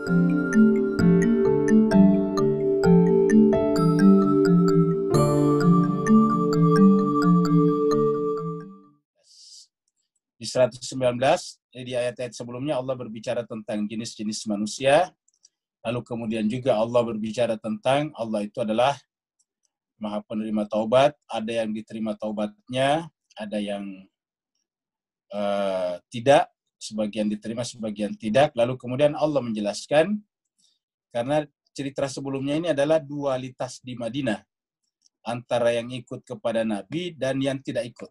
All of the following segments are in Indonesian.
Di 119, di ayat-ayat sebelumnya Allah berbicara tentang jenis-jenis manusia. Lalu kemudian juga Allah berbicara tentang Allah itu adalah Maha penerima taubat. Ada yang diterima taubatnya, ada yang tidak, sebagian diterima, sebagian tidak. Lalu kemudian Allah menjelaskan, karena cerita sebelumnya ini adalah dualitas di Madinah, antara yang ikut kepada Nabi dan yang tidak ikut.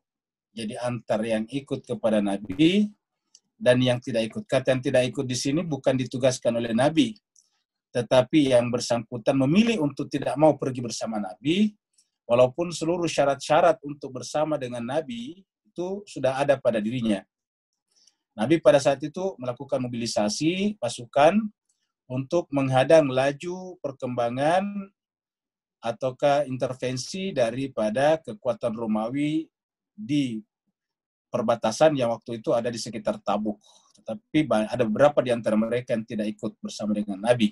Jadi antara yang ikut kepada Nabi dan yang tidak ikut. Kata yang tidak ikut di sini bukan ditugaskan oleh Nabi, tetapi yang bersangkutan memilih untuk tidak mau pergi bersama Nabi, walaupun seluruh syarat-syarat untuk bersama dengan Nabi itu sudah ada pada dirinya. Nabi pada saat itu melakukan mobilisasi pasukan untuk menghadang laju perkembangan ataukah intervensi daripada kekuatan Romawi di perbatasan yang waktu itu ada di sekitar Tabuk. Tetapi ada beberapa di antara mereka yang tidak ikut bersama dengan Nabi.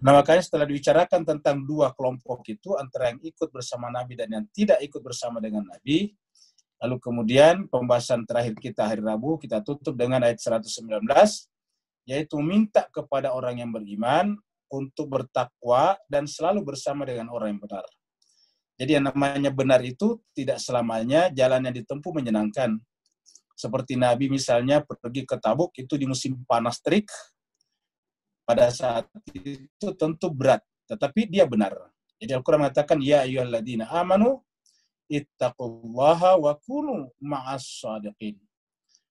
Nah, makanya setelah dibicarakan tentang dua kelompok itu, antara yang ikut bersama Nabi dan yang tidak ikut bersama dengan Nabi, lalu kemudian pembahasan terakhir kita hari Rabu, kita tutup dengan ayat 119, yaitu minta kepada orang yang beriman untuk bertakwa dan selalu bersama dengan orang yang benar. Jadi yang namanya benar itu tidak selamanya jalan yang ditempuh menyenangkan. Seperti Nabi misalnya pergi ke Tabuk itu di musim panas terik, pada saat itu tentu berat, tetapi dia benar. Jadi Al-Quran mengatakan, ya ayyuhalladzina amanu ittaqullaha wa kunu ma'as shadiqin.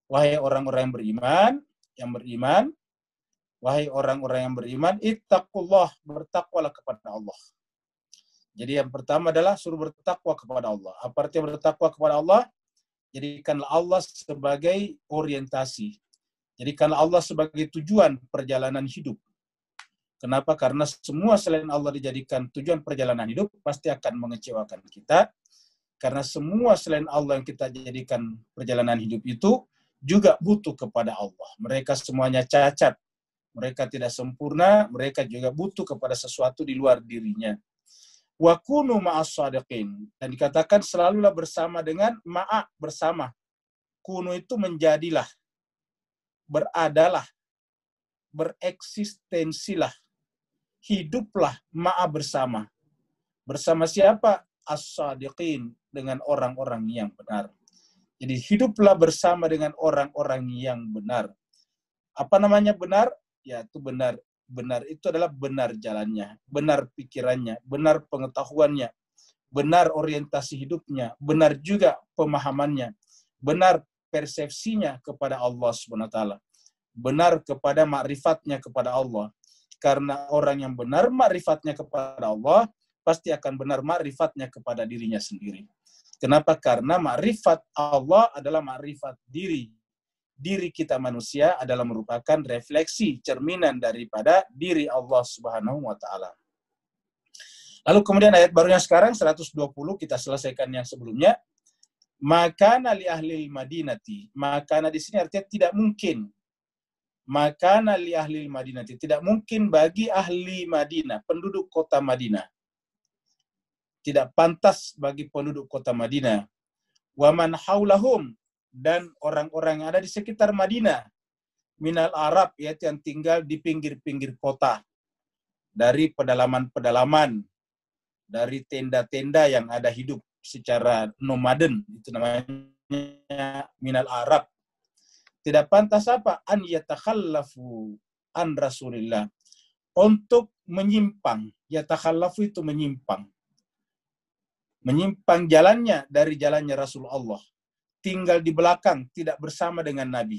Wahai orang-orang yang beriman, wahai orang-orang yang beriman, ittaqullah, bertakwalah kepada Allah. Jadi yang pertama adalah suruh bertakwa kepada Allah. Apa artinya bertakwa kepada Allah? Jadikanlah Allah sebagai orientasi. Jadikanlah Allah sebagai tujuan perjalanan hidup. Kenapa? Karena semua selain Allah dijadikan tujuan perjalanan hidup, pasti akan mengecewakan kita. Karena semua selain Allah yang kita jadikan perjalanan hidup itu, juga butuh kepada Allah. Mereka semuanya cacat. Mereka tidak sempurna, mereka juga butuh kepada sesuatu di luar dirinya. Wa kunu ma'as shadiqin. Dan dikatakan selalulah bersama dengan bersama. Kunu itu menjadilah, beradalah, bereksistensilah, hiduplah bersama. Bersama siapa? As-shadiqin, dengan orang-orang yang benar. Jadi hiduplah bersama dengan orang-orang yang benar. Apa namanya benar? Yaitu benar. Benar itu adalah benar jalannya, benar pikirannya, benar pengetahuannya, benar orientasi hidupnya, benar juga pemahamannya, benar persepsinya kepada Allah SWT, benar kepada makrifatnya kepada Allah. Karena orang yang benar makrifatnya kepada Allah, pasti akan benar makrifatnya kepada dirinya sendiri. Kenapa? Karena makrifat Allah adalah makrifat diri. Diri kita manusia adalah merupakan refleksi, cerminan daripada diri Allah Subhanahu wa Ta'ala. Lalu kemudian ayat barunya sekarang 120, kita selesaikan yang sebelumnya. Makana li ahli madinati. Makana di sini artinya tidak mungkin. Makana li ahli madinati. Tidak mungkin bagi ahli Madinah, penduduk kota Madinah. Tidak pantas bagi penduduk kota Madinah. Wa man haulahum, dan orang-orang yang ada di sekitar Madinah, minal Arab, yaitu yang tinggal di pinggir-pinggir kota, dari pedalaman-pedalaman, dari tenda-tenda yang ada hidup secara nomaden, itu namanya minal Arab. Tidak pantas apa? An yatakhallafu an Rasulillah, untuk menyimpang. Yatakhallafu itu menyimpang jalannya dari jalannya Rasulullah. Tinggal di belakang, tidak bersama dengan Nabi.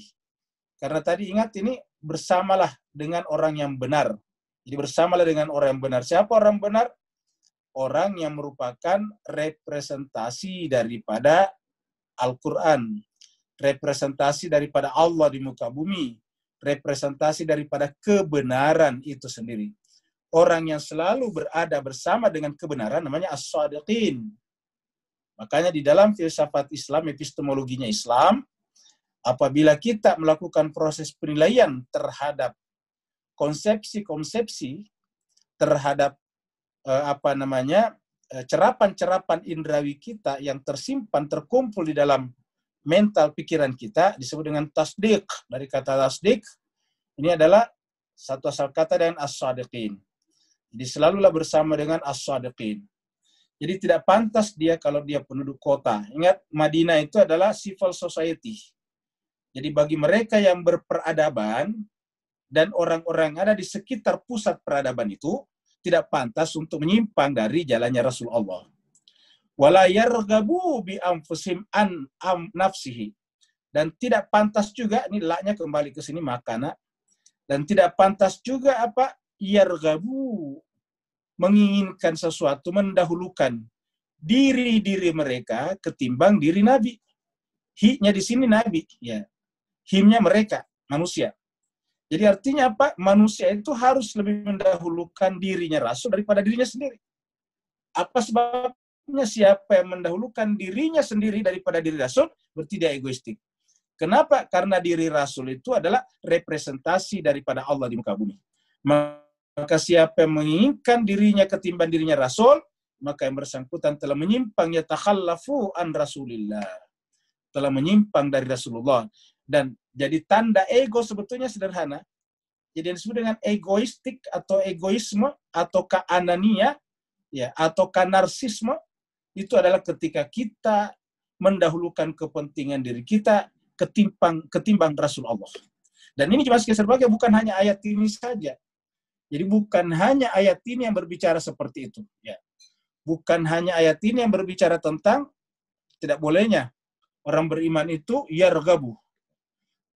Karena tadi ingat ini, bersamalah dengan orang yang benar. Jadi bersamalah dengan orang yang benar. Siapa orang benar? Orang yang merupakan representasi daripada Al-Quran. Representasi daripada Allah di muka bumi. Representasi daripada kebenaran itu sendiri. Orang yang selalu berada bersama dengan kebenaran namanya as-shadiqin. Makanya di dalam filsafat Islam, epistemologinya Islam, apabila kita melakukan proses penilaian terhadap konsepsi-konsepsi terhadap cerapan-cerapan indrawi kita yang tersimpan, terkumpul di dalam mental pikiran kita, disebut dengan tasdik. Dari kata tasdik, ini adalah satu asal kata dengan as-sadiqin. Jadi selalulah bersama dengan as-sadiqin. Jadi tidak pantas dia kalau dia penduduk kota. Ingat, Madinah itu adalah civil society. Jadi bagi mereka yang berperadaban dan orang-orang ada di sekitar pusat peradaban itu, tidak pantas untuk menyimpang dari jalannya Rasulullah. Wala yarghabu bi anfusihim an nafsihi. Dan tidak pantas juga, ini laknya kembali ke sini makana, dan tidak pantas juga yarghabu, menginginkan sesuatu, mendahulukan diri mereka ketimbang diri Nabi. Hi-nya di sini Nabi, ya. Himnya mereka, manusia. Jadi artinya apa? Manusia itu harus lebih mendahulukan dirinya Rasul daripada dirinya sendiri. Apa sebabnya? Siapa yang mendahulukan dirinya sendiri daripada diri Rasul, berarti dia egoistik. Kenapa? Karena diri Rasul itu adalah representasi daripada Allah di muka bumi. Maka siapa yang menginginkan dirinya ketimbang dirinya Rasul, maka yang bersangkutan telah menyimpang, yatakhallafu an Rasulillah. Telah menyimpang dari Rasulullah. Dan jadi tanda ego sebetulnya sederhana. Jadi yang disebut dengan egoistik atau egoisme atau keanania, ya, atau narsisme, itu adalah ketika kita mendahulukan kepentingan diri kita ketimbang Rasulullah. Dan ini cuma sebagai bukan hanya ayat ini saja. Jadi bukan hanya ayat ini yang berbicara seperti itu. Ya. Bukan hanya ayat ini yang berbicara tentang tidak bolehnya orang beriman itu yarghabu.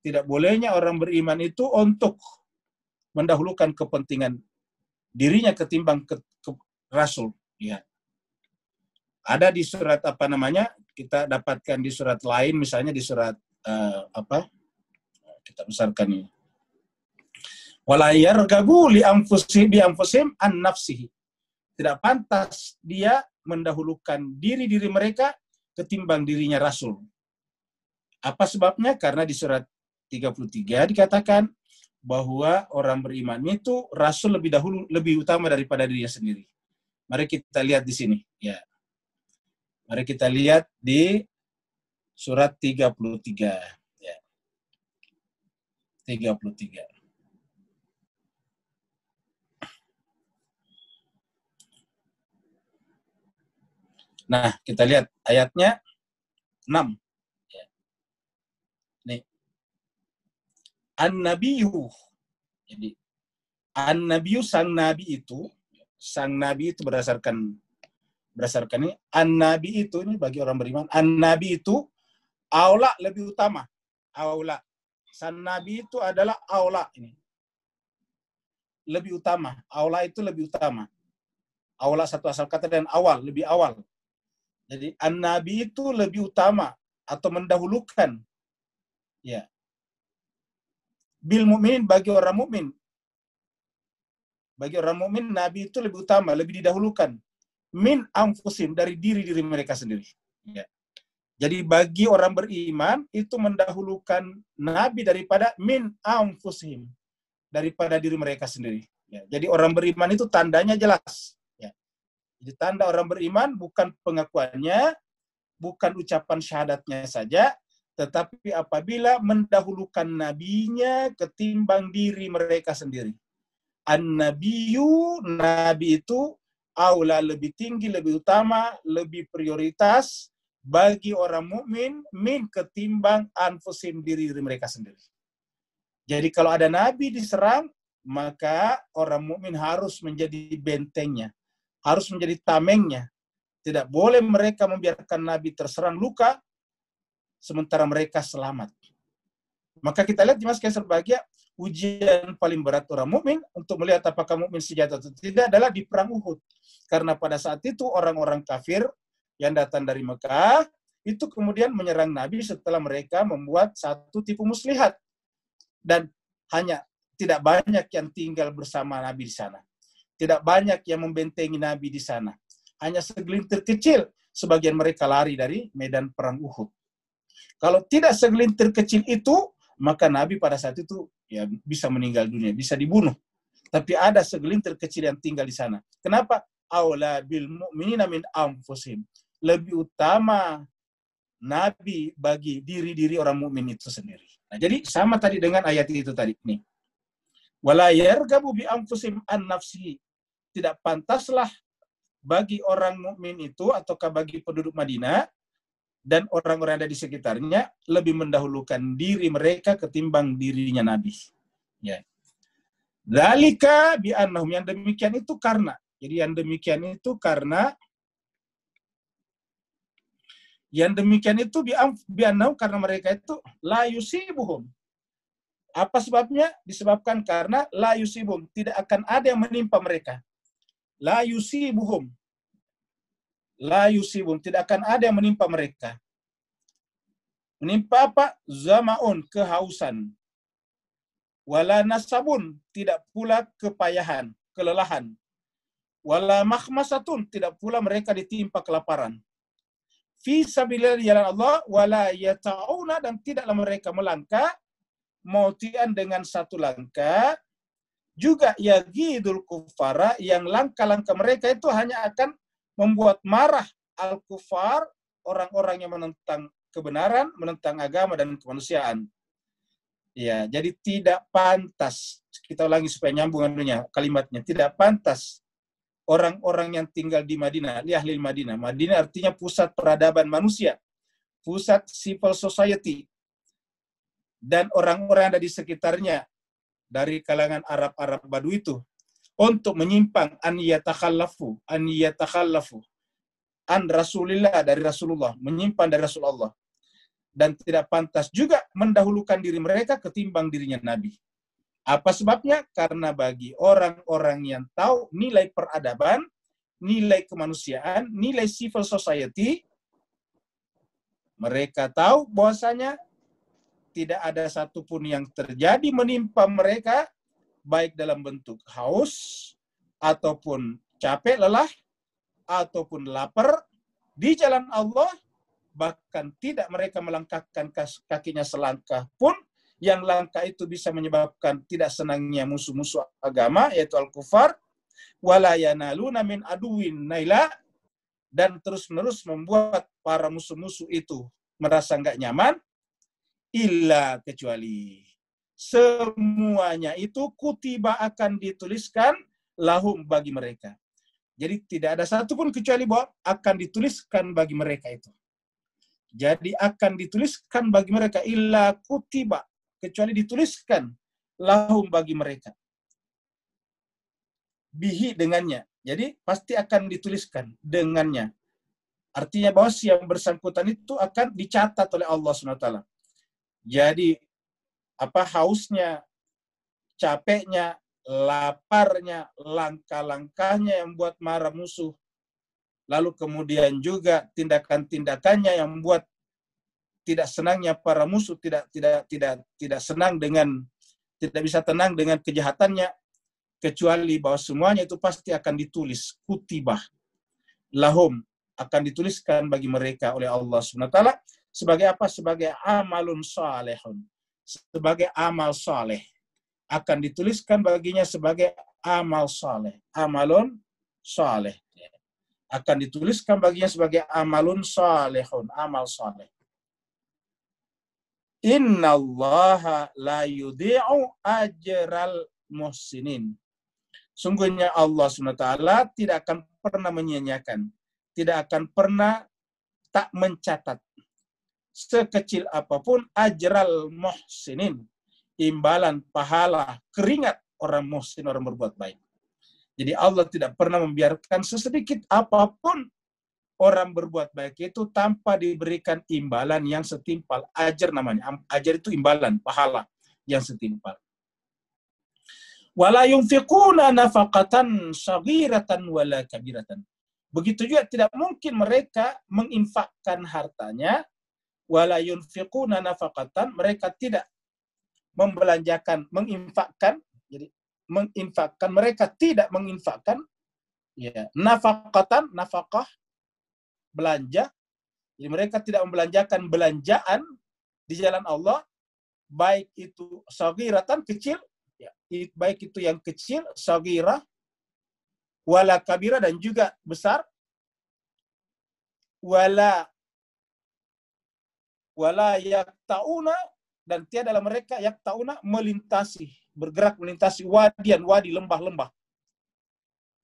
Tidak bolehnya orang beriman itu untuk mendahulukan kepentingan dirinya ketimbang Rasul. Ya. Ada di surat kita dapatkan di surat lain, misalnya di surat kita besarkan ini. Wala yarghabu bi anfusihim an nafsihi. Tidak pantas dia mendahulukan diri mereka ketimbang dirinya Rasul. Apa sebabnya? Karena di surat 33 dikatakan bahwa orang beriman itu Rasul lebih utama daripada dirinya sendiri. Mari kita lihat di sini, ya. Mari kita lihat di surat 33, ya. 33. Nah, kita lihat ayatnya 6. Ya. Nih. An-Nabiyyu. Jadi, An-Nabiyyu, sang Nabi itu berdasarkan ini, An-Nabi itu, ini bagi orang beriman, An-Nabi itu aula, lebih utama. Aula. Sang Nabi itu adalah aula ini. Lebih utama. Aula itu lebih utama. Aula satu asal kata dan awal, lebih awal. Jadi An-Nabi itu lebih utama atau mendahulukan. Ya. Bil mukminin, bagi orang mukmin. Bagi orang mukmin Nabi itu lebih utama, lebih didahulukan. Min anfusim, dari diri mereka sendiri. Ya. Jadi bagi orang beriman itu mendahulukan Nabi daripada min anfusim, daripada diri mereka sendiri. Ya. Jadi orang beriman itu tandanya jelas. Ya. Jadi tanda orang beriman bukan pengakuannya, bukan ucapan syahadatnya saja, tetapi apabila mendahulukan nabinya ketimbang diri mereka sendiri. An-Nabiyyu, Nabi itu aula, lebih tinggi, lebih utama, lebih prioritas bagi orang mukmin min ketimbang anfusim, diri mereka sendiri. Jadi kalau ada Nabi diserang, maka orang mukmin harus menjadi bentengnya, harus menjadi tamengnya. Tidak boleh mereka membiarkan Nabi terserang luka, sementara mereka selamat. Maka kita lihat Mas Kaiser bahagia, ujian paling berat orang mukmin untuk melihat apakah mukmin sejati atau tidak adalah di perang Uhud. Karena pada saat itu orang-orang kafir yang datang dari Mekah itu kemudian menyerang Nabi setelah mereka membuat satu tipu muslihat. Dan hanya tidak banyak yang tinggal bersama Nabi di sana. Tidak banyak yang membentengi Nabi di sana. Hanya segelintir kecil, sebagian mereka lari dari medan perang Uhud. Kalau tidak segelintir kecil itu, maka Nabi pada saat itu ya bisa meninggal dunia, bisa dibunuh. Tapi ada segelintir kecil yang tinggal di sana. Kenapa? Aula bil mu'minina min anfusihim. Lebih utama Nabi bagi diri-diri orang mukmin itu sendiri. Nah, jadi sama tadi dengan ayat itu tadi nih. Wala yargabu bi anfusihim an nafsihi. Tidak pantaslah bagi orang mukmin itu ataukah bagi penduduk Madinah dan orang-orang yang ada di sekitarnya lebih mendahulukan diri mereka ketimbang dirinya Nabi. Ya. Dzalika bi annahum, yang demikian itu karena. Jadi yang demikian itu karena bi annahum, karena mereka itu la yusibuhum. Apa sebabnya? Disebabkan karena la yusibuhum, tidak akan ada yang menimpa mereka. La yusibuhum, tidak akan ada yang menimpa mereka. Menimpa apa? Zamaun, kehausan. Wala nasabun, tidak pula kepayahan, kelelahan. Wala makhmasatun, tidak pula mereka ditimpa kelaparan. Fi sabilillah, jalan Allah, wala yata'una, dan tidaklah mereka melangkah, mautian dengan satu langkah, juga yagidul kufara, yang langkah-langkah mereka itu hanya akan membuat marah al-kufar, orang-orang yang menentang kebenaran, menentang agama dan kemanusiaan. Ya, jadi tidak pantas, kita ulangi supaya nyambung anunya, kalimatnya, tidak pantas orang-orang yang tinggal di Madinah, li ahli Madinah. Madinah artinya pusat peradaban manusia, pusat civil society, dan orang-orang yang ada di sekitarnya dari kalangan Arab-Arab Badu itu untuk menyimpang an yatakhallafu an Rasulillah, dari Rasulullah, menyimpan dari Rasulullah, dan tidak pantas juga mendahulukan diri mereka ketimbang dirinya Nabi. Apa sebabnya? Karena bagi orang-orang yang tahu nilai peradaban, nilai kemanusiaan, nilai civil society, mereka tahu bahwasanya tidak ada satupun yang terjadi menimpa mereka, baik dalam bentuk haus, ataupun capek, lelah, ataupun lapar di jalan Allah, bahkan tidak mereka melangkahkan kakinya selangkah pun, yang langkah itu bisa menyebabkan tidak senangnya musuh-musuh agama, yaitu al-kufar, wala yanaluna min aduwin naila, dan terus-menerus membuat para musuh-musuh itu merasa nggak nyaman, illa, kecuali semuanya itu kutiba, akan dituliskan lahum, bagi mereka. Jadi tidak ada satupun kecuali bahwa akan dituliskan bagi mereka itu. Jadi akan dituliskan bagi mereka, illa kutiba, kecuali dituliskan lahum, bagi mereka. Bihi, dengannya. Jadi pasti akan dituliskan dengannya. Artinya bahwa si yang bersangkutan itu akan dicatat oleh Allah SWT. Jadi hausnya, capeknya, laparnya, langkah-langkahnya yang buat marah musuh, lalu kemudian juga tindakan-tindakannya yang membuat tidak senangnya para musuh, tidak senang dengan, tidak bisa tenang dengan kejahatannya, kecuali bahwa semuanya itu pasti akan ditulis, kutibah lahum, akan dituliskan bagi mereka oleh Allah SWT sebagai apa? Sebagai amalun salehun, sebagai amal saleh, akan dituliskan baginya sebagai amal saleh, amalun saleh, akan dituliskan baginya sebagai amalun salehun, amal saleh. Innallaha la yudhi'u ajral muhsinin. Sungguhnya Allah SWT tidak akan pernah menyia-nyiakan, tidak akan pernah tak mencatat sekecil apapun ajral muhsinin, imbalan pahala keringat orang muhsin, orang berbuat baik. Jadi Allah tidak pernah membiarkan sesedikit apapun orang berbuat baik itu tanpa diberikan imbalan yang setimpal. Ajar namanya. Ajar itu imbalan, pahala yang setimpal. Wala yunfiquna nafaqatan saghiratan wala kabiratan. Begitu juga tidak mungkin mereka menginfakkan hartanya. Wala yunfiquna nafaqatan, mereka tidak membelanjakan, menginfakkan. Jadi menginfakkan, mereka tidak menginfakkan. Ya, nafaqatan, nafaqah, belanja. Jadi mereka tidak membelanjakan belanjaan di jalan Allah, baik itu saghiratan, kecil, ya, baik itu yang kecil, saghirah, wala kabira, dan juga besar, wala yaktauna, dan tiadalah mereka yaktauna melintasi, bergerak melintasi wadi, lembah-lembah.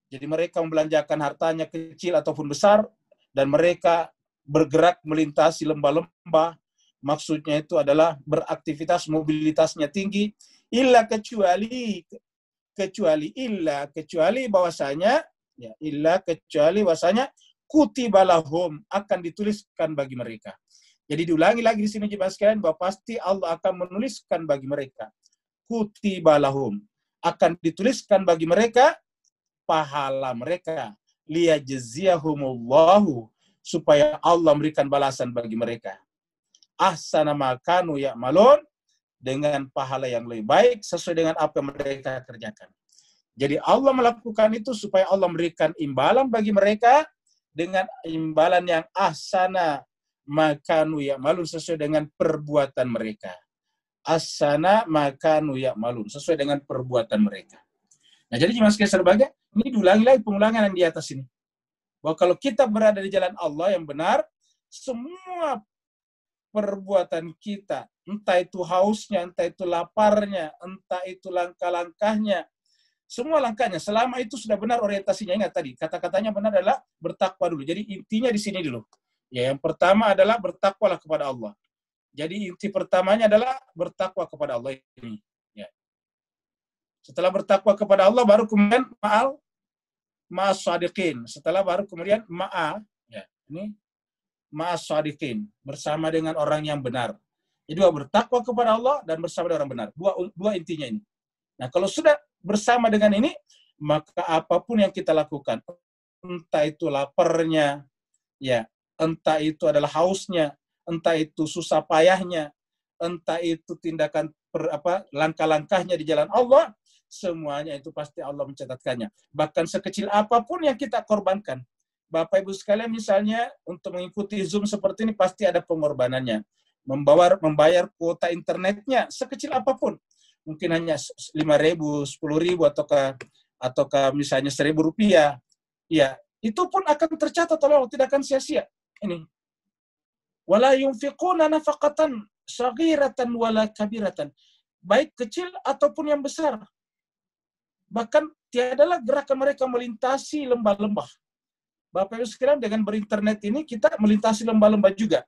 Jadi mereka membelanjakan hartanya kecil ataupun besar, dan mereka bergerak melintasi lembah-lembah. Maksudnya itu adalah beraktivitas, mobilitasnya tinggi, kecuali bahwasanya kutiba lahum, akan dituliskan bagi mereka. Jadi diulangi lagi di sini jemaah sekalian, bahwa pasti Allah akan menuliskan bagi mereka. Kutiba lahum, akan dituliskan bagi mereka pahala mereka. Liyajziyahumullahu, supaya Allah memberikan balasan bagi mereka. Ahsana ma kanu ya'malun, dengan pahala yang lebih baik sesuai dengan apa yang mereka kerjakan. Jadi Allah melakukan itu supaya Allah memberikan imbalan bagi mereka dengan imbalan yang ahsana makanu ya'malun, sesuai dengan perbuatan mereka. Ahsana makanu ya'malun, sesuai dengan perbuatan mereka. Nah, jadi jemaah sekalian berbahagia, ini diulangi lagi pengulangan yang di atas ini. Bahwa kalau kita berada di jalan Allah yang benar, semua perbuatan kita, entah itu hausnya, entah itu laparnya, entah itu langkah-langkahnya, semua langkahnya, selama itu sudah benar orientasinya. Ingat tadi, kata-katanya benar adalah bertakwa dulu. Jadi intinya di sini dulu. Ya, yang pertama adalah bertakwalah kepada Allah. Jadi inti pertamanya adalah bertakwa kepada Allah ini. Ya. Setelah bertakwa kepada Allah, baru kemudian ma'as shadiqin. Setelah baru kemudian ma'as shadiqin, bersama dengan orang yang benar. Jadi bertakwa kepada Allah dan bersama dengan orang benar. Dua intinya ini. Nah, kalau sudah bersama dengan ini, maka apapun yang kita lakukan, entah itu laparnya, ya, entah itu adalah hausnya, entah itu susah payahnya, entah itu tindakan langkah-langkahnya di jalan Allah, semuanya itu pasti Allah mencatatkannya. Bahkan sekecil apapun yang kita korbankan. Bapak Ibu sekalian, misalnya untuk mengikuti Zoom seperti ini pasti ada pengorbanannya. Membayar kuota internetnya sekecil apapun. Mungkin hanya 5.000, 10.000, ataukah misalnya 1.000 rupiah. Ya, itu pun akan tercatat oleh Allah, tidak akan sia-sia. Ini. Wala yunfiquna nafaqatan saghiratan wala kabiratan. Baik kecil ataupun yang besar. Bahkan tiadalah gerakan mereka melintasi lembah-lembah. Bapak Ibu sekalian, dengan berinternet ini kita melintasi lembah-lembah juga.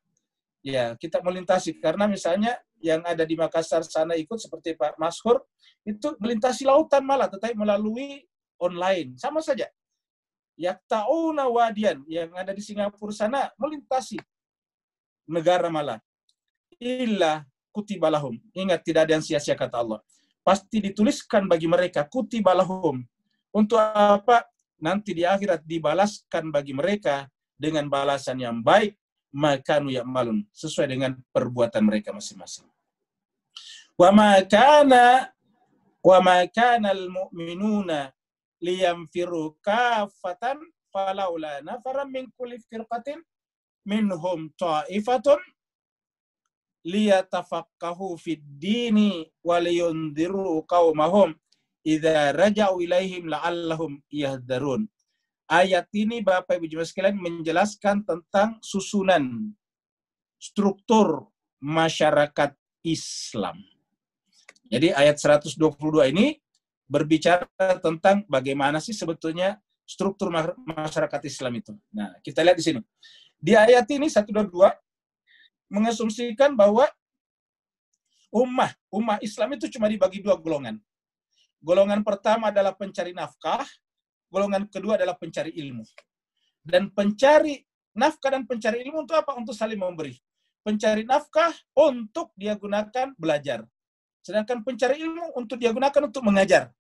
Ya, kita melintasi, karena misalnya yang ada di Makassar sana ikut seperti Pak Mashur, itu melintasi lautan malah, tetapi melalui online. Sama saja. Yakta'una wadian, yang ada di Singapura sana, melintasi negara malah. Illa kutibalahum. Ingat, tidak ada yang sia-sia kata Allah. Pasti dituliskan bagi mereka, kutibalahum. Untuk apa? Nanti di akhirat dibalaskan bagi mereka dengan balasan yang baik, makanu ya'malun, sesuai dengan perbuatan mereka masing-masing. Wa ma kana al-mu'minuna liyamfiru kaffatan falaula nafaran min kulli firqatin minhum ta'ifatun liyatafaqahu fid dini wa liyundiru qaumahum idza raja'u ilaihim la'allahum yahdharun. Ayat ini Bapak Ibu jemaah sekalian menjelaskan tentang susunan struktur masyarakat Islam. Jadi ayat 122 ini berbicara tentang bagaimana sih sebetulnya struktur masyarakat Islam itu. Nah, kita lihat di sini. Di ayat ini 122 mengasumsikan bahwa ummah Islam itu cuma dibagi dua golongan. Golongan pertama adalah pencari nafkah, golongan kedua adalah pencari ilmu. Dan pencari nafkah dan pencari ilmu untuk apa? Untuk saling memberi. Pencari nafkah untuk dia gunakan belajar. Sedangkan pencari ilmu untuk dia gunakan untuk mengajar.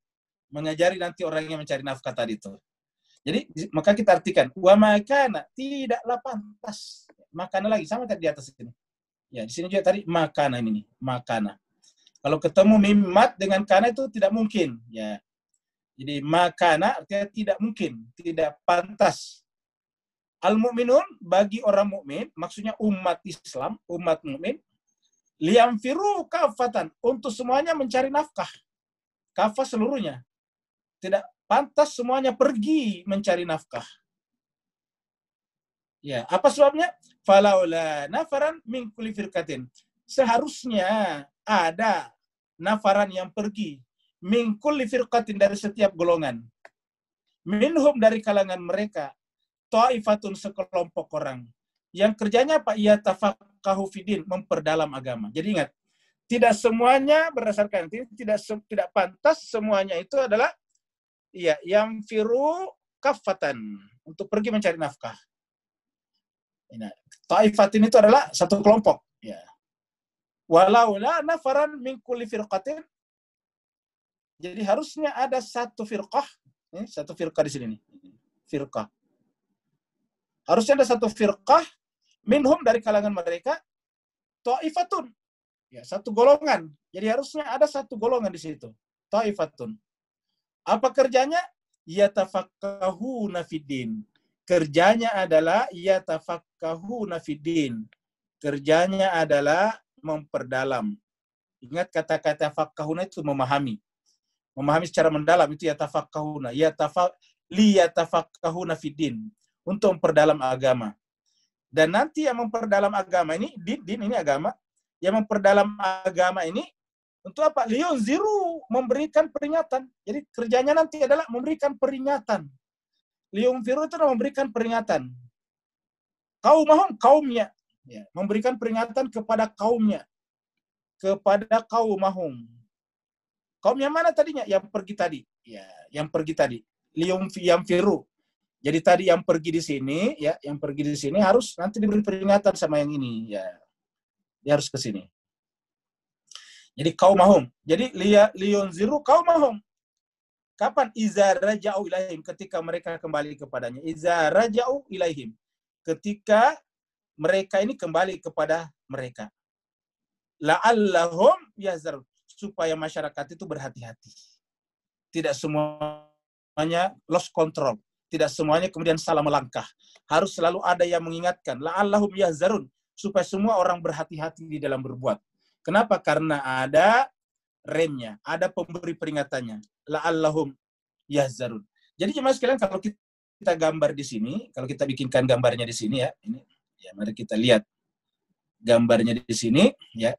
Mengajari nanti orang yang mencari nafkah tadi itu. Jadi, maka kita artikan, wa makana, tidaklah pantas. Makana lagi, sama tadi di atas ini. Ya, di sini juga tadi makana ini, makana. Kalau ketemu mimat dengan kana itu tidak mungkin. Ya. Jadi makana artinya tidak mungkin, tidak pantas. Al-mu'minun, bagi orang mukmin, maksudnya umat Islam, umat mukmin, liyamfiru kafatan, untuk semuanya mencari nafkah. kafah seluruhnya. Tidak pantas semuanya pergi mencari nafkah. Ya, apa sebabnya? Falaula nafaran min kulli firqatin. Seharusnya ada nafaran yang pergi min kulli firqatin dari setiap golongan. Minhum dari kalangan mereka, ta'ifatun sekelompok orang. Yang kerjanya apa? Ya tafaqahu fidin, memperdalam agama. Jadi ingat, tidak semuanya berdasarkan tidak pantas semuanya itu adalah ya yang firu kafatan untuk pergi mencari nafkah. Nah, ta'ifatin itu adalah satu kelompok. Ya. Walaula nafaran min kulli firqatin. Jadi harusnya ada satu firqah. Satu firqah di sini nih. Firqah. Harusnya ada satu firqah minhum dari kalangan mereka ta'ifatun. Ya, satu golongan. Jadi harusnya ada satu golongan di situ. Ta'ifatun. Apa kerjanya? Yatafaqqahuna fiddin. Kerjanya adalah yatafaqqahuna fiddin. Kerjanya adalah memperdalam. Ingat kata-kata faqqahuna itu memahami. Memahami secara mendalam itu yatafaqqahuna. Liyatafaqqahuna fiddin. Untuk memperdalam agama. Dan nanti yang memperdalam agama ini, din ini agama, yang memperdalam agama ini untuk apa? Liyunziru, memberikan peringatan. Jadi kerjanya nanti adalah memberikan peringatan. Liyunziru itu adalah memberikan peringatan. Kaumnya. Ya, memberikan peringatan kepada kaumnya. Kepada kaumahum. Kaum yang mana tadinya? Yang pergi tadi. Ya, yang pergi tadi. Liyunfiru. Jadi tadi yang pergi di sini, ya, yang pergi di sini harus nanti diberi peringatan sama yang ini. Ya, dia harus ke sini. Jadi kaumahum. Jadi liyunziru kaumahum. Kapan? Iza raja'u ilaihim, ketika mereka kembali kepadanya. Iza raja'u ilaihim, ketika mereka ini kembali kepada mereka. La'allahum yahzarun, supaya masyarakat itu berhati-hati. Tidak semuanya lost control. Tidak semuanya kemudian salah melangkah. Harus selalu ada yang mengingatkan. La'allahum yahzarun, supaya semua orang berhati-hati di dalam berbuat. Kenapa? Karena ada remnya, ada pemberi peringatannya. La'allahum yahzarun. Jadi jemaah sekalian, kalau kita gambar di sini, kalau kita bikinkan gambarnya di sini ya, ini ya, mari kita lihat gambarnya di sini ya.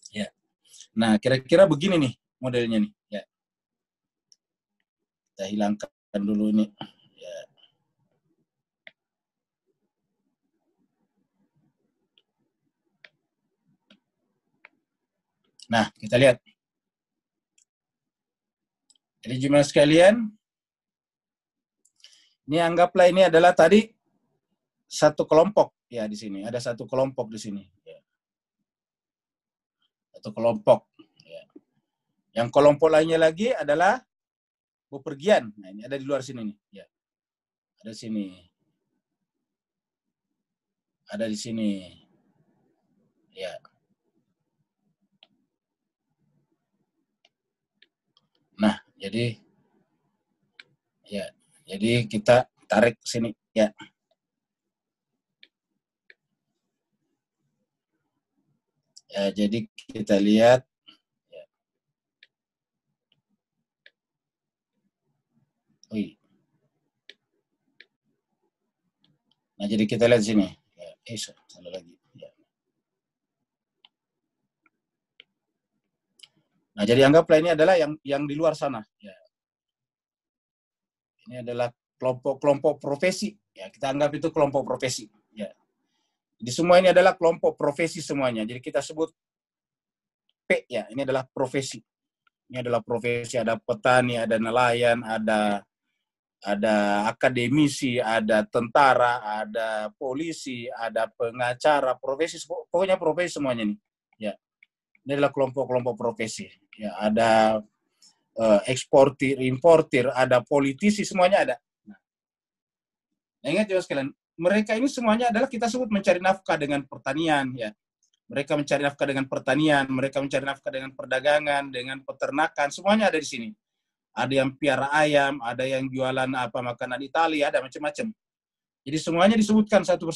Ya. Nah, kira-kira begini nih modelnya nih, ya. Kita hilangkan dulu ini. Ya. Nah, kita lihat. Jadi jemaah sekalian, ini anggaplah ini adalah tadi satu kelompok ya di sini. Ada satu kelompok di sini. Ya. Satu kelompok. Ya. Yang kelompok lainnya lagi adalah bepergian. Nah, ini ada di luar sini nih. Ya. Ada sini. Ada di sini. Ya. Nah, jadi ya, jadi kita tarik ke sini ya. Ya, jadi kita lihat ya. Nah, jadi kita lihat sini. Ya, salah lagi. Ya. Nah, jadi anggaplah ini adalah yang di luar sana. Ya. Ini adalah kelompok-kelompok profesi. Ya, kita anggap itu kelompok profesi. Ya. Jadi semua ini adalah kelompok profesi semuanya. Jadi kita sebut P ya. Ini adalah profesi. Ini adalah profesi. Ada petani, ada nelayan, ada akademisi, ada tentara, ada polisi, ada pengacara, profesi. Pokoknya profesi semuanya nih. Ya. Ini adalah kelompok-kelompok profesi. Ya, ada eksportir, importir, ada politisi, semuanya ada. Nah, ingat juga sekalian, mereka ini semuanya adalah kita sebut mencari nafkah dengan pertanian. Ya. Mereka mencari nafkah dengan pertanian, mereka mencari nafkah dengan perdagangan, dengan peternakan, semuanya ada di sini. Ada yang piara ayam, ada yang jualan apa makanan Italia, ada macam-macam. Jadi semuanya disebutkan satu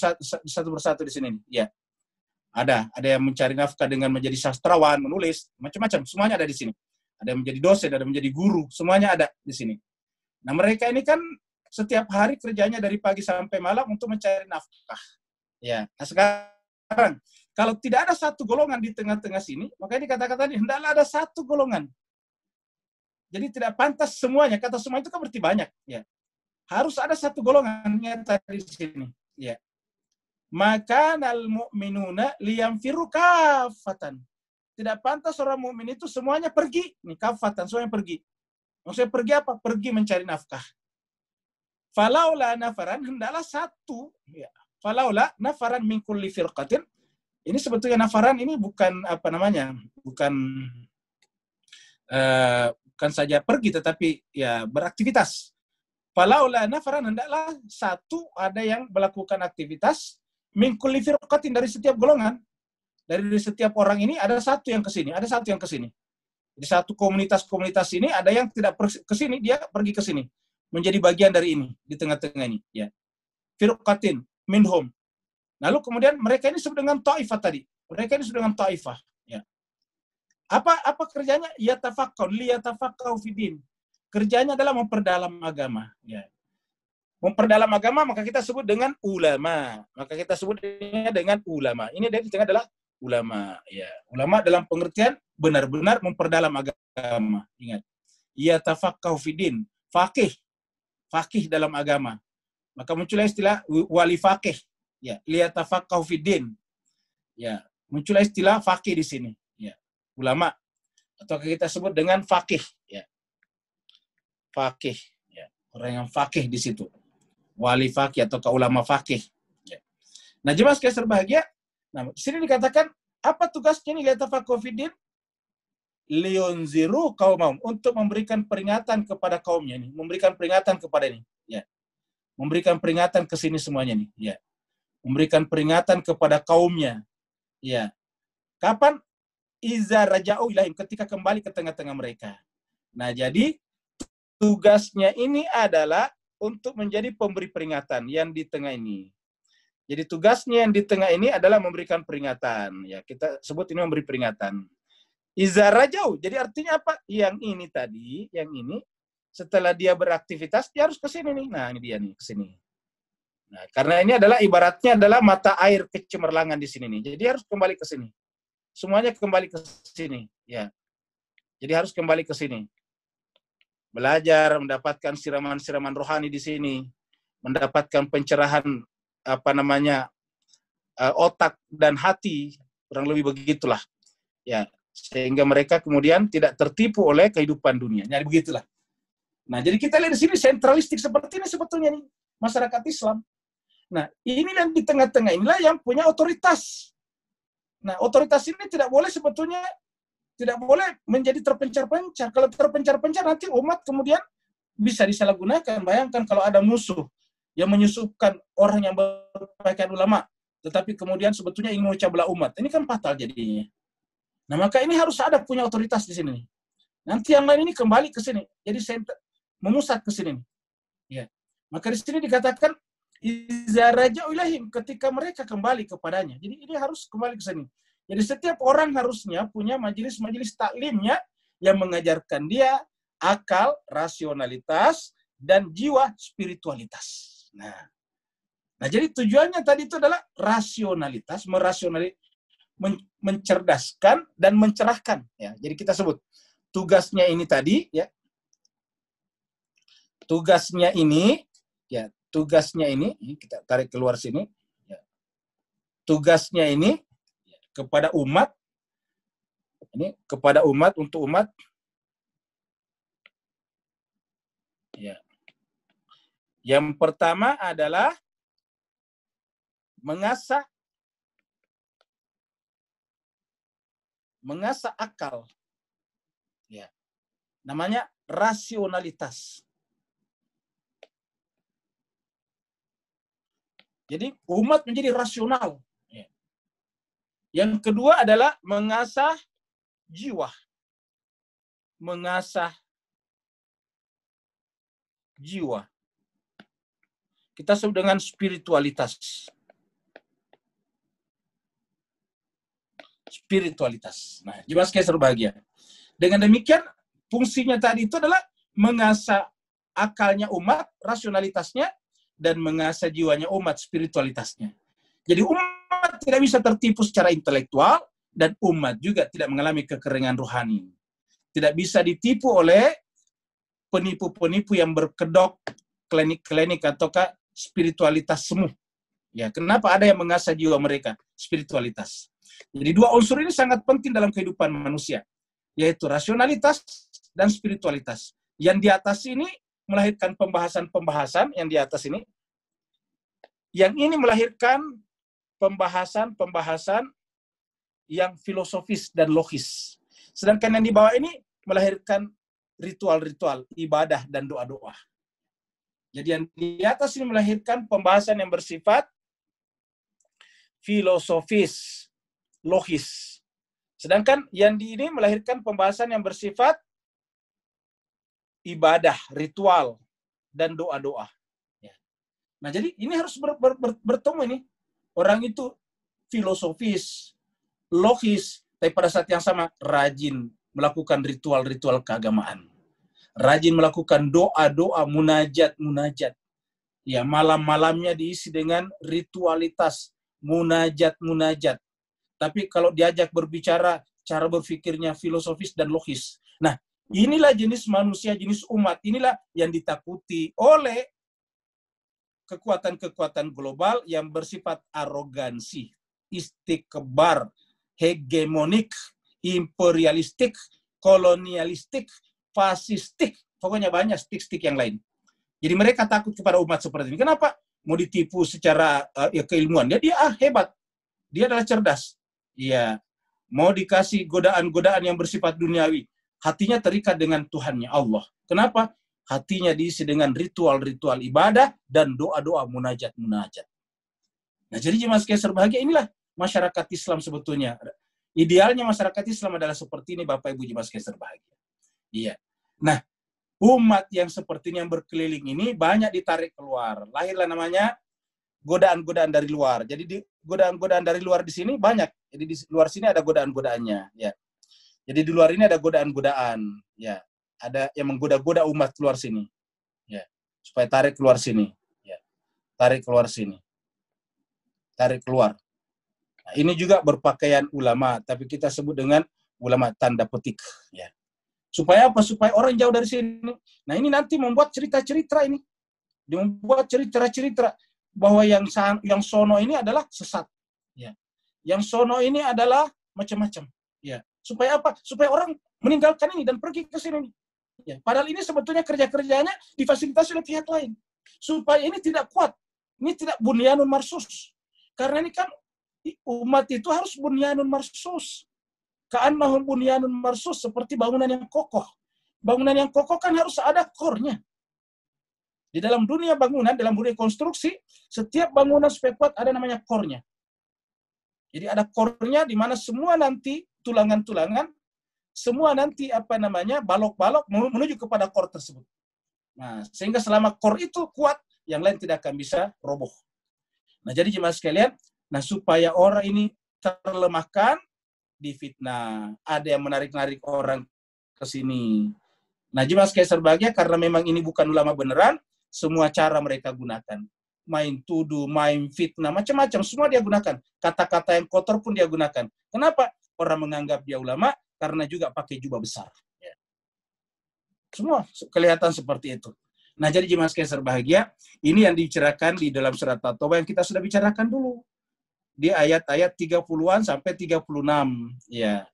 persatu di sini. Ya. Ada yang mencari nafkah dengan menjadi sastrawan, menulis, macam-macam, semuanya ada di sini. ada yang menjadi dosen, ada yang menjadi guru, semuanya ada di sini. Nah, mereka ini kan setiap hari kerjanya dari pagi sampai malam untuk mencari nafkah. Ya, nah sekarang kalau tidak ada satu golongan di tengah-tengah sini, maka ini kata-kata ini hendaklah ada satu golongan. Jadi tidak pantas semuanya. Kata semua itu kan berarti banyak. Ya, harus ada satu golongan yang tadi di sini. Ya, maka al mu'minuna liyamfiru kafatan. Tidak pantas orang mukmin itu semuanya pergi. Nih kafatan, semuanya pergi. Maksudnya pergi apa? Pergi mencari nafkah. Falaula nafaran, hendaklah satu. Ya. Falaula nafaran min kulli firqatin. Ini sebetulnya nafaran ini bukan apa namanya, bukan saja pergi, tetapi ya beraktivitas. Falaula nafaran, hendaklah satu ada yang melakukan aktivitas min kulli firqatin, dari setiap golongan. Dari setiap orang ini ada satu yang ke sini, ada satu yang ke sini. Di satu komunitas-komunitas ini ada yang tidak ke sini, dia pergi ke sini. Menjadi bagian dari ini, di tengah-tengah ini. Ya. Firqatin minhum. Lalu kemudian mereka ini disebut dengan ta'ifah tadi. Mereka ini disebut dengan ta'ifah. Ya. Apa kerjanya? Yatafaqqahu liyatafaqqahu fidin. Kerjanya adalah memperdalam agama. Ya. Memperdalam agama maka kita sebut dengan ulama. Maka kita sebut dengan ulama. Ini dari tengah adalah ulama. Ya. Ulama dalam pengertian benar-benar memperdalam agama. Ingat. Yatafaqqahu fidin. Faqih. Faqih dalam agama. Maka muncullah istilah wali faqih. Ya, liyatafaqqahu fiddin. Ya, muncullah istilah faqih di sini. Ya, ulama atau kita sebut dengan faqih. Ya, faqih. Ya, orang yang faqih di situ. Wali faqih atau ulama faqih. Ya. Nah, jemaah sekalian berbahagia. Nah, di sini dikatakan apa tugasnya ini liyatafaqqahu fiddin? Liyunziru qaumahum, untuk memberikan peringatan kepada kaumnya ini, memberikan peringatan kepada ini. Ya. Memberikan peringatan ke sini semuanya nih. Ya. Memberikan peringatan kepada kaumnya. Ya. Kapan? Iza raja'u ilaihim, ketika kembali ke tengah-tengah mereka. Nah, jadi tugasnya ini adalah untuk menjadi pemberi peringatan yang di tengah ini. Jadi tugasnya yang di tengah ini adalah memberikan peringatan. Ya, kita sebut ini memberi peringatan. Iza raja'u, jadi artinya apa? Yang ini tadi, yang ini setelah dia beraktivitas dia harus ke sini nih. Nah, ini dia nih, ke sini. Nah, karena ini adalah ibaratnya adalah mata air kecemerlangan di sini nih. Jadi harus kembali ke sini. Semuanya kembali ke sini, ya. Jadi harus kembali ke sini. Belajar, mendapatkan siraman-siraman rohani di sini, mendapatkan pencerahan apa namanya? Otak dan hati, kurang lebih begitulah. Ya, sehingga mereka kemudian tidak tertipu oleh kehidupan dunia. Jadi begitulah. Nah, jadi kita lihat di sini sentralistik seperti ini sebetulnya nih masyarakat Islam. Nah, ini yang di tengah-tengah inilah yang punya otoritas. Nah, otoritas ini tidak boleh sebetulnya tidak boleh menjadi terpencar-pencar. Kalau terpencar-pencar nanti umat kemudian bisa disalahgunakan. Bayangkan kalau ada musuh yang menyusupkan orang yang berpakaian ulama, tetapi kemudian sebetulnya ingin memecah belah umat. Ini kan fatal jadinya. Nah, maka ini harus ada punya otoritas di sini. Nanti yang lain ini kembali ke sini. Jadi memusat ke sini. Ya. Maka di sini dikatakan iza raja'u ilaihim, ketika mereka kembali kepadanya. Jadi ini harus kembali ke sini. Jadi setiap orang harusnya punya majelis-majelis taklimnya yang mengajarkan dia akal, rasionalitas, dan jiwa spiritualitas. Nah, jadi tujuannya tadi itu adalah rasionalitas, mencerdaskan dan mencerahkan. Ya, jadi kita sebut tugasnya ini tadi, ya. Tugasnya ini, ya, tugasnya ini kita tarik keluar sini. Ya. Tugasnya ini kepada umat, ini kepada umat, untuk umat. Ya. Yang pertama adalah mengasah akal. Ya. Namanya rasionalitas. Jadi umat menjadi rasional. Ya. Yang kedua adalah mengasah jiwa. Mengasah jiwa. Kita sebut dengan spiritualitas. Spiritualitas. Nah, jemaah sekalian berbahagia. Dengan demikian, fungsinya tadi itu adalah mengasah akalnya umat, rasionalitasnya, dan mengasah jiwanya umat, spiritualitasnya. Jadi umat tidak bisa tertipu secara intelektual, dan umat juga tidak mengalami kekeringan rohani. Tidak bisa ditipu oleh penipu-penipu yang berkedok klinik-klinik ataukah spiritualitas semu. Ya, kenapa ada yang mengasah jiwa mereka? Spiritualitas. Jadi dua unsur ini sangat penting dalam kehidupan manusia, yaitu rasionalitas dan spiritualitas. Yang di atas ini melahirkan pembahasan-pembahasan yang di atas ini. Yang ini melahirkan pembahasan-pembahasan yang filosofis dan logis. Sedangkan yang di bawah ini melahirkan ritual-ritual, ibadah, dan doa-doa. Jadi yang di atas ini melahirkan pembahasan yang bersifat filosofis, logis. Sedangkan yang di ini melahirkan pembahasan yang bersifat ibadah, ritual, dan doa-doa. Nah, jadi ini harus bertemu ini. Orang itu filosofis, logis, tapi pada saat yang sama rajin melakukan ritual-ritual keagamaan. Rajin melakukan doa-doa, munajat-munajat. Ya, malam-malamnya diisi dengan ritualitas, munajat-munajat. Tapi kalau diajak berbicara, cara berpikirnya filosofis dan logis. Nah, inilah jenis manusia, jenis umat, inilah yang ditakuti oleh kekuatan-kekuatan global yang bersifat arogansi, istikbar, hegemonik, imperialistik, kolonialistik, fasistik, pokoknya banyak stik-stik yang lain. Jadi mereka takut kepada umat seperti ini. Kenapa? Mau ditipu secara keilmuan. Dia hebat. Dia adalah cerdas. Iya. Mau dikasih godaan-godaan yang bersifat duniawi. Hatinya terikat dengan Tuhannya Allah. Kenapa? Hatinya diisi dengan ritual-ritual ibadah dan doa-doa munajat-munajat. Nah, jadi jemaah sekalian berbahagia, inilah masyarakat Islam sebetulnya. Idealnya masyarakat Islam adalah seperti ini, Bapak Ibu jemaah sekalian berbahagia. Iya. Nah, umat yang seperti ini yang berkeliling ini banyak ditarik keluar. Lahirlah namanya godaan-godaan dari luar. Jadi godaan-godaan dari luar di sini banyak. Jadi di luar sini ada godaan-godaannya, ya. Jadi di luar ini ada godaan-godaan, ya. Ada yang menggoda-goda umat keluar sini, ya, supaya tarik keluar sini, ya, tarik keluar sini, tarik keluar. Nah, ini juga berpakaian ulama, tapi kita sebut dengan ulama tanda petik, ya. Supaya apa? Supaya orang jauh dari sini. Nah, ini nanti membuat cerita-cerita ini, membuat cerita-cerita bahwa yang sono ini adalah sesat, ya. Yang sono ini adalah macam-macam, ya. Supaya apa? Supaya orang meninggalkan ini dan pergi ke sini. Ya, padahal ini sebetulnya kerja-kerjanya difasilitasi oleh pihak lain. Supaya ini tidak kuat. Ini tidak bunyanun marsus. Karena ini kan umat itu harus bunyanun marsus. Ka'annahum bunyanun marsus, seperti bangunan yang kokoh. Bangunan yang kokoh kan harus ada core-nya. Di dalam dunia bangunan, dalam dunia konstruksi, setiap bangunan supaya kuat ada namanya core-nya. Jadi ada core-nya di mana semua nanti tulangan-tulangan, semua nanti balok-balok menuju kepada core tersebut. Nah, sehingga selama core itu kuat, yang lain tidak akan bisa roboh. Nah, jadi jemaah sekalian, nah supaya orang ini terlemahkan, difitnah, ada yang menarik-narik orang ke sini. Nah, jemaah sekalian berbahagia, karena memang ini bukan ulama beneran, semua cara mereka gunakan. Main tuduh, main fitnah, macam-macam, semua dia gunakan. Kata-kata yang kotor pun dia gunakan. Kenapa? Orang menganggap dia ulama, karena juga pakai jubah besar. Ya. Semua kelihatan seperti itu. Nah, jadi jemaah sekalian berbahagia, ini yang dibicarakan di dalam surat At-Taubah yang kita sudah bicarakan dulu. Di ayat-ayat 30-an sampai 36. Ya.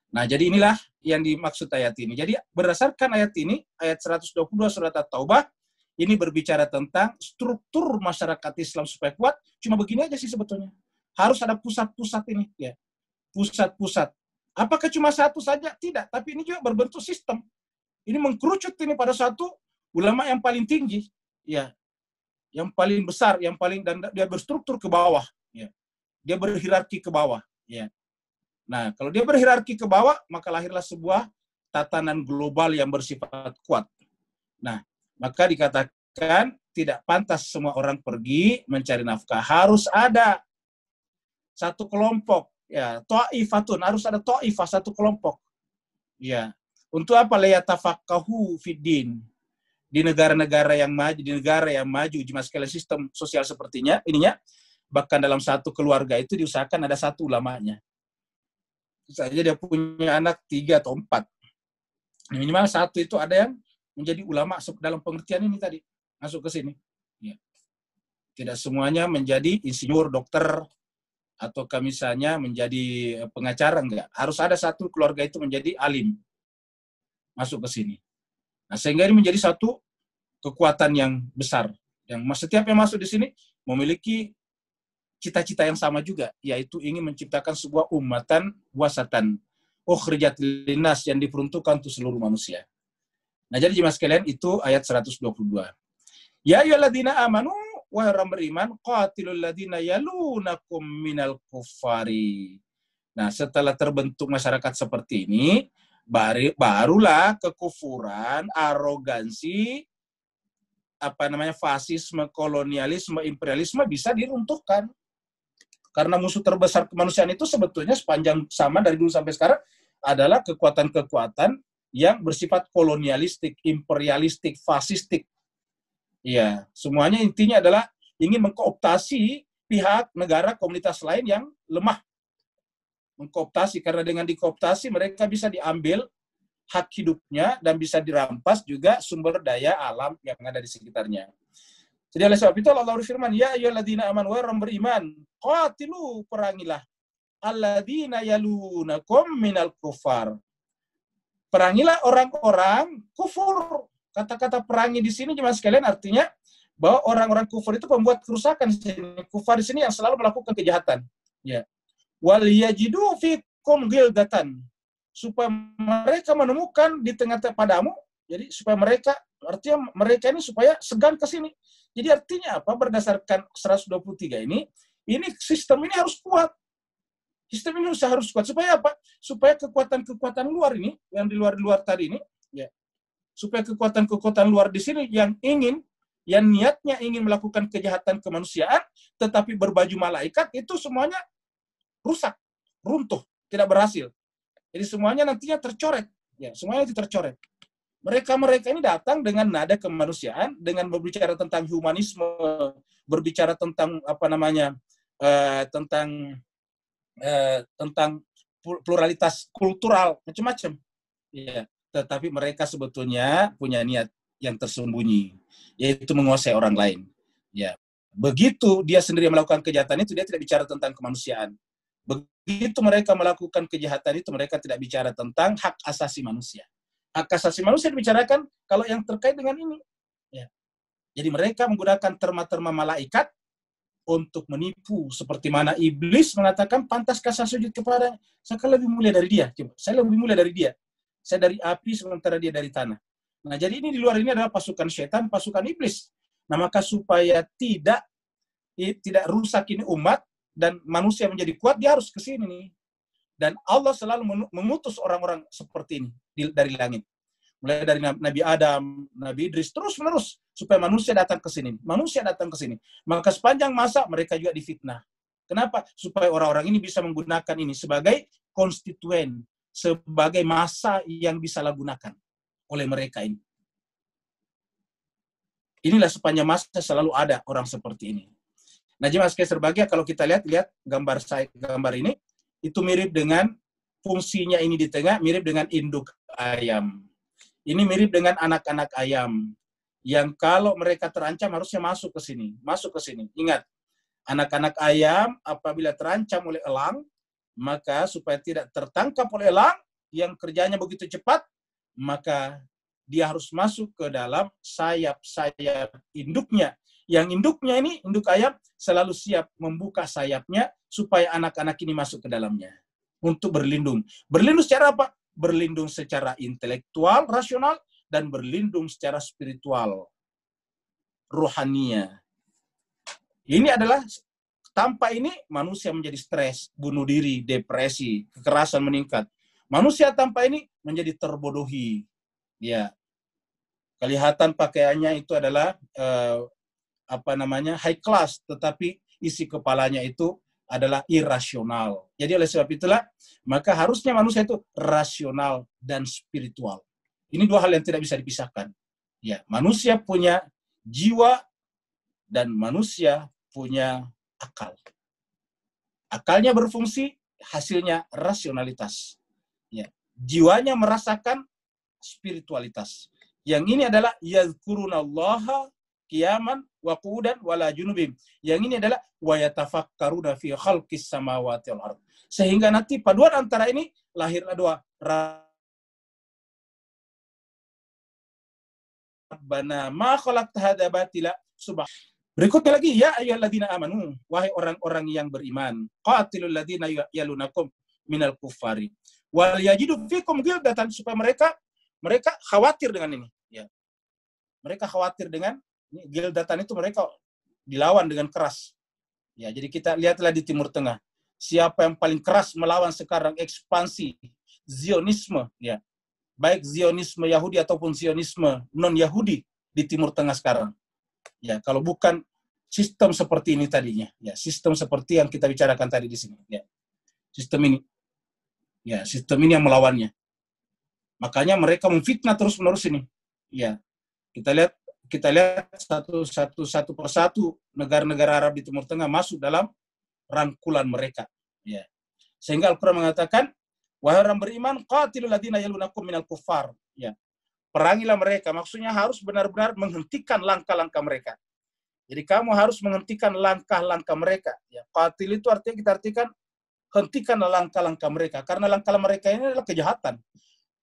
Nah, jadi inilah yang dimaksud ayat ini. Jadi berdasarkan ayat ini, ayat 122 surat At-Taubah, ini berbicara tentang struktur masyarakat Islam supaya kuat. Cuma begini aja sih sebetulnya. Harus ada pusat-pusat ini. Ya. Pusat-pusat. Apakah cuma satu saja? Tidak. Tapi ini juga berbentuk sistem. Ini mengkerucut ini pada satu ulama yang paling tinggi. Ya. Yang paling besar, yang paling, dan dia berstruktur ke bawah. Ya. Dia berhierarki ke bawah. Ya. Nah, kalau dia berhierarki ke bawah, maka lahirlah sebuah tatanan global yang bersifat kuat. Nah, maka dikatakan tidak pantas semua orang pergi mencari nafkah. Harus ada satu kelompok. Ya, ta'ifatun, harus ada ta'ifah, satu kelompok. Ya. Untuk apa? Liyatafaqahu fiddin. Di negara-negara yang maju, jemaah sekalian, sistem sosial sepertinya, ininya, bahkan dalam satu keluarga itu diusahakan ada satu ulamanya. Saja dia punya anak 3 atau 4. Minimal satu itu ada yang menjadi ulama dalam pengertian ini tadi, masuk ke sini. Ya. Tidak semuanya menjadi insinyur, dokter, atau misalnya menjadi pengacara, enggak. Harus ada satu keluarga itu menjadi alim, masuk ke sini. Nah, sehingga ini menjadi satu kekuatan yang besar. Yang setiap yang masuk di sini memiliki cita-cita yang sama juga, yaitu ingin menciptakan sebuah ummatan wasatan, ukhrijat linnas, yang diperuntukkan untuk seluruh manusia. Nah, jadi jemaah sekalian, itu ayat 122. Ya ayyuhalladzina amanu, wahai orang beriman, qatilul ladzina yalunakum minal kuffari. Nah, setelah terbentuk masyarakat seperti ini, barulah kekufuran, arogansi, fasisme, kolonialisme, imperialisme bisa diruntuhkan. Karena musuh terbesar kemanusiaan itu sebetulnya sepanjang sama dari dulu sampai sekarang adalah kekuatan-kekuatan yang bersifat kolonialistik, imperialistik, fasistik. Ya, semuanya intinya adalah ingin mengkooptasi pihak, negara, komunitas lain yang lemah. Mengkooptasi, karena dengan dikooptasi mereka bisa diambil hak hidupnya dan bisa dirampas juga sumber daya alam yang ada di sekitarnya. Jadi oleh sebab itu Allah berfirman, ya ayyuhalladzina amanu, wahai orang beriman, qatilu, perangilah, alladzina yalunakum minal kufar. Perangilah orang-orang kufur. Kata-kata perangi di sini jemaah sekalian artinya bahwa orang-orang kufur itu pembuat kerusakan. Kufar di sini yang selalu melakukan kejahatan. Ya. Wal yajidu fikum ghildatan, supaya mereka menemukan di tengah-tengah padamu. Jadi supaya mereka, artinya mereka ini supaya segan ke sini. Jadi artinya apa? Berdasarkan 123 ini sistem ini harus kuat. Sistem ini harus kuat. Supaya apa? Supaya kekuatan-kekuatan luar ini, yang di luar tadi ini, ya, supaya kekuatan-kekuatan luar di sini yang niatnya ingin melakukan kejahatan kemanusiaan, tetapi berbaju malaikat, itu semuanya rusak, runtuh, tidak berhasil. Jadi semuanya nantinya tercoret. Ya, semuanya itu tercoret. Mereka ini datang dengan nada kemanusiaan, dengan berbicara tentang humanisme, berbicara tentang tentang pluralitas kultural, macam-macam. Ya, tetapi mereka sebetulnya punya niat yang tersembunyi, yaitu menguasai orang lain. Ya, begitu dia sendiri melakukan kejahatan itu, dia tidak bicara tentang kemanusiaan. Begitu mereka melakukan kejahatan itu, mereka tidak bicara tentang hak asasi manusia. Hak asasi manusia dibicarakan kalau yang terkait dengan ini. Ya. Jadi mereka menggunakan terma-terma malaikat untuk menipu, seperti mana iblis mengatakan, pantaskah saya sujud kepada, saya lebih mulia dari dia. Coba, saya lebih mulia dari dia. Saya dari api sementara dia dari tanah. Nah, jadi ini di luar ini adalah pasukan setan, pasukan iblis. Nah, maka supaya tidak rusak ini umat dan manusia menjadi kuat, dia harus ke sini nih. Dan Allah selalu mengutus orang-orang seperti ini dari langit. Mulai dari Nabi Adam, Nabi Idris, terus-menerus supaya manusia datang ke sini. Manusia datang ke sini. Maka sepanjang masa mereka juga difitnah. Kenapa? Supaya orang-orang ini bisa menggunakan ini sebagai konstituen, sebagai massa yang bisa gunakan oleh mereka ini. Inilah sepanjang masa selalu ada orang seperti ini. Nah, jemaah sekalian berbahagia, kalau kita lihat gambar ini, itu mirip dengan fungsinya ini di tengah, mirip dengan induk ayam. Ini mirip dengan anak-anak ayam yang kalau mereka terancam harusnya masuk ke sini. Ingat, anak-anak ayam apabila terancam oleh elang, maka supaya tidak tertangkap oleh elang yang kerjanya begitu cepat, maka dia harus masuk ke dalam sayap-sayap induknya. Yang induknya ini, induk ayam, selalu siap membuka sayapnya supaya anak-anak ini masuk ke dalamnya untuk berlindung. Berlindung secara apa? Berlindung secara intelektual, rasional, dan berlindung secara spiritual, rohania. Ini adalah, tanpa ini manusia menjadi stres, bunuh diri, depresi, kekerasan meningkat. Manusia tanpa ini menjadi terbodohi. Ya, kelihatan pakaiannya itu adalah high class, tetapi isi kepalanya itu adalah irasional. Jadi oleh sebab itulah, maka harusnya manusia itu rasional dan spiritual. Ini dua hal yang tidak bisa dipisahkan. Ya, manusia punya jiwa dan manusia punya akal. Akalnya berfungsi, hasilnya rasionalitas. Ya, jiwanya merasakan spiritualitas. Yang ini adalah yazkurunallaha qiyaman wa qu'udan wala junubim. Yang ini adalah wa yatafakkaruna fi khalqis samawati wal ardh. Sehingga nanti paduan antara ini lahirlah dua Rabbana ma khalaqta hadza batila subhan. Berikutnya lagi, ya ayyuhalladzina amanu, wahai orang-orang yang beriman, qatilul ladzina yalunakum minal kuffari wal yajidu fikum ghildatan, supaya mereka khawatir dengan ini, ya. Mereka khawatir dengan ini, ghildatan itu mereka dilawan dengan keras. Ya, jadi kita lihatlah di Timur Tengah, siapa yang paling keras melawan sekarang ekspansi Zionisme, ya. Baik Zionisme Yahudi ataupun Zionisme non-Yahudi di Timur Tengah sekarang. Ya, kalau bukan sistem seperti ini tadinya, ya, sistem seperti yang kita bicarakan tadi di sini, ya. Sistem ini. Ya, sistem ini yang melawannya. Makanya mereka memfitnah terus-menerus ini. Ya. Kita lihat satu persatu negara-negara Arab di Timur Tengah masuk dalam rangkulan mereka, ya. Sehingga Al-Qur'an mengatakan, wahai orang beriman, qatilul ladzina yalunakum minal kuffar, ya. Perangilah mereka, maksudnya harus benar-benar menghentikan langkah-langkah mereka. Jadi kamu harus menghentikan langkah-langkah mereka. Ya, qatil itu artinya kita artikan hentikanlah langkah-langkah mereka, karena langkah mereka ini adalah kejahatan,